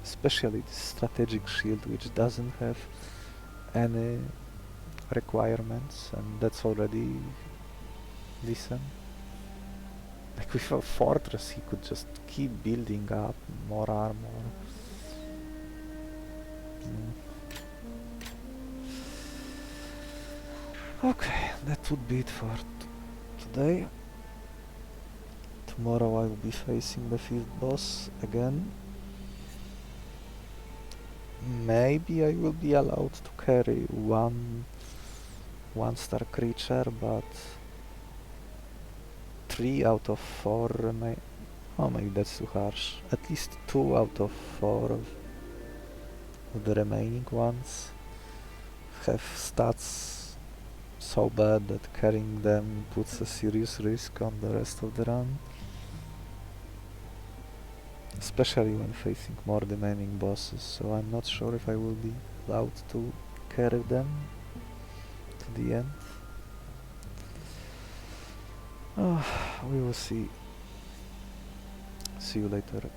Especially this strategic shield, which doesn't have any requirements, and that's already decent. Like with a fortress he could just keep building up more armor. Okay, that would be it for today. Tomorrow I will be facing the 5th boss again. Maybe I will be allowed to carry one 1-star creature, but 3 out of 4 remain. Oh, maybe that's too harsh. At least 2 out of 4 of the remaining ones have stats so bad that carrying them puts a serious risk on the rest of the run. Especially when facing more demanding bosses, so I'm not sure if I will be allowed to carry them to the end. We will see. See you later.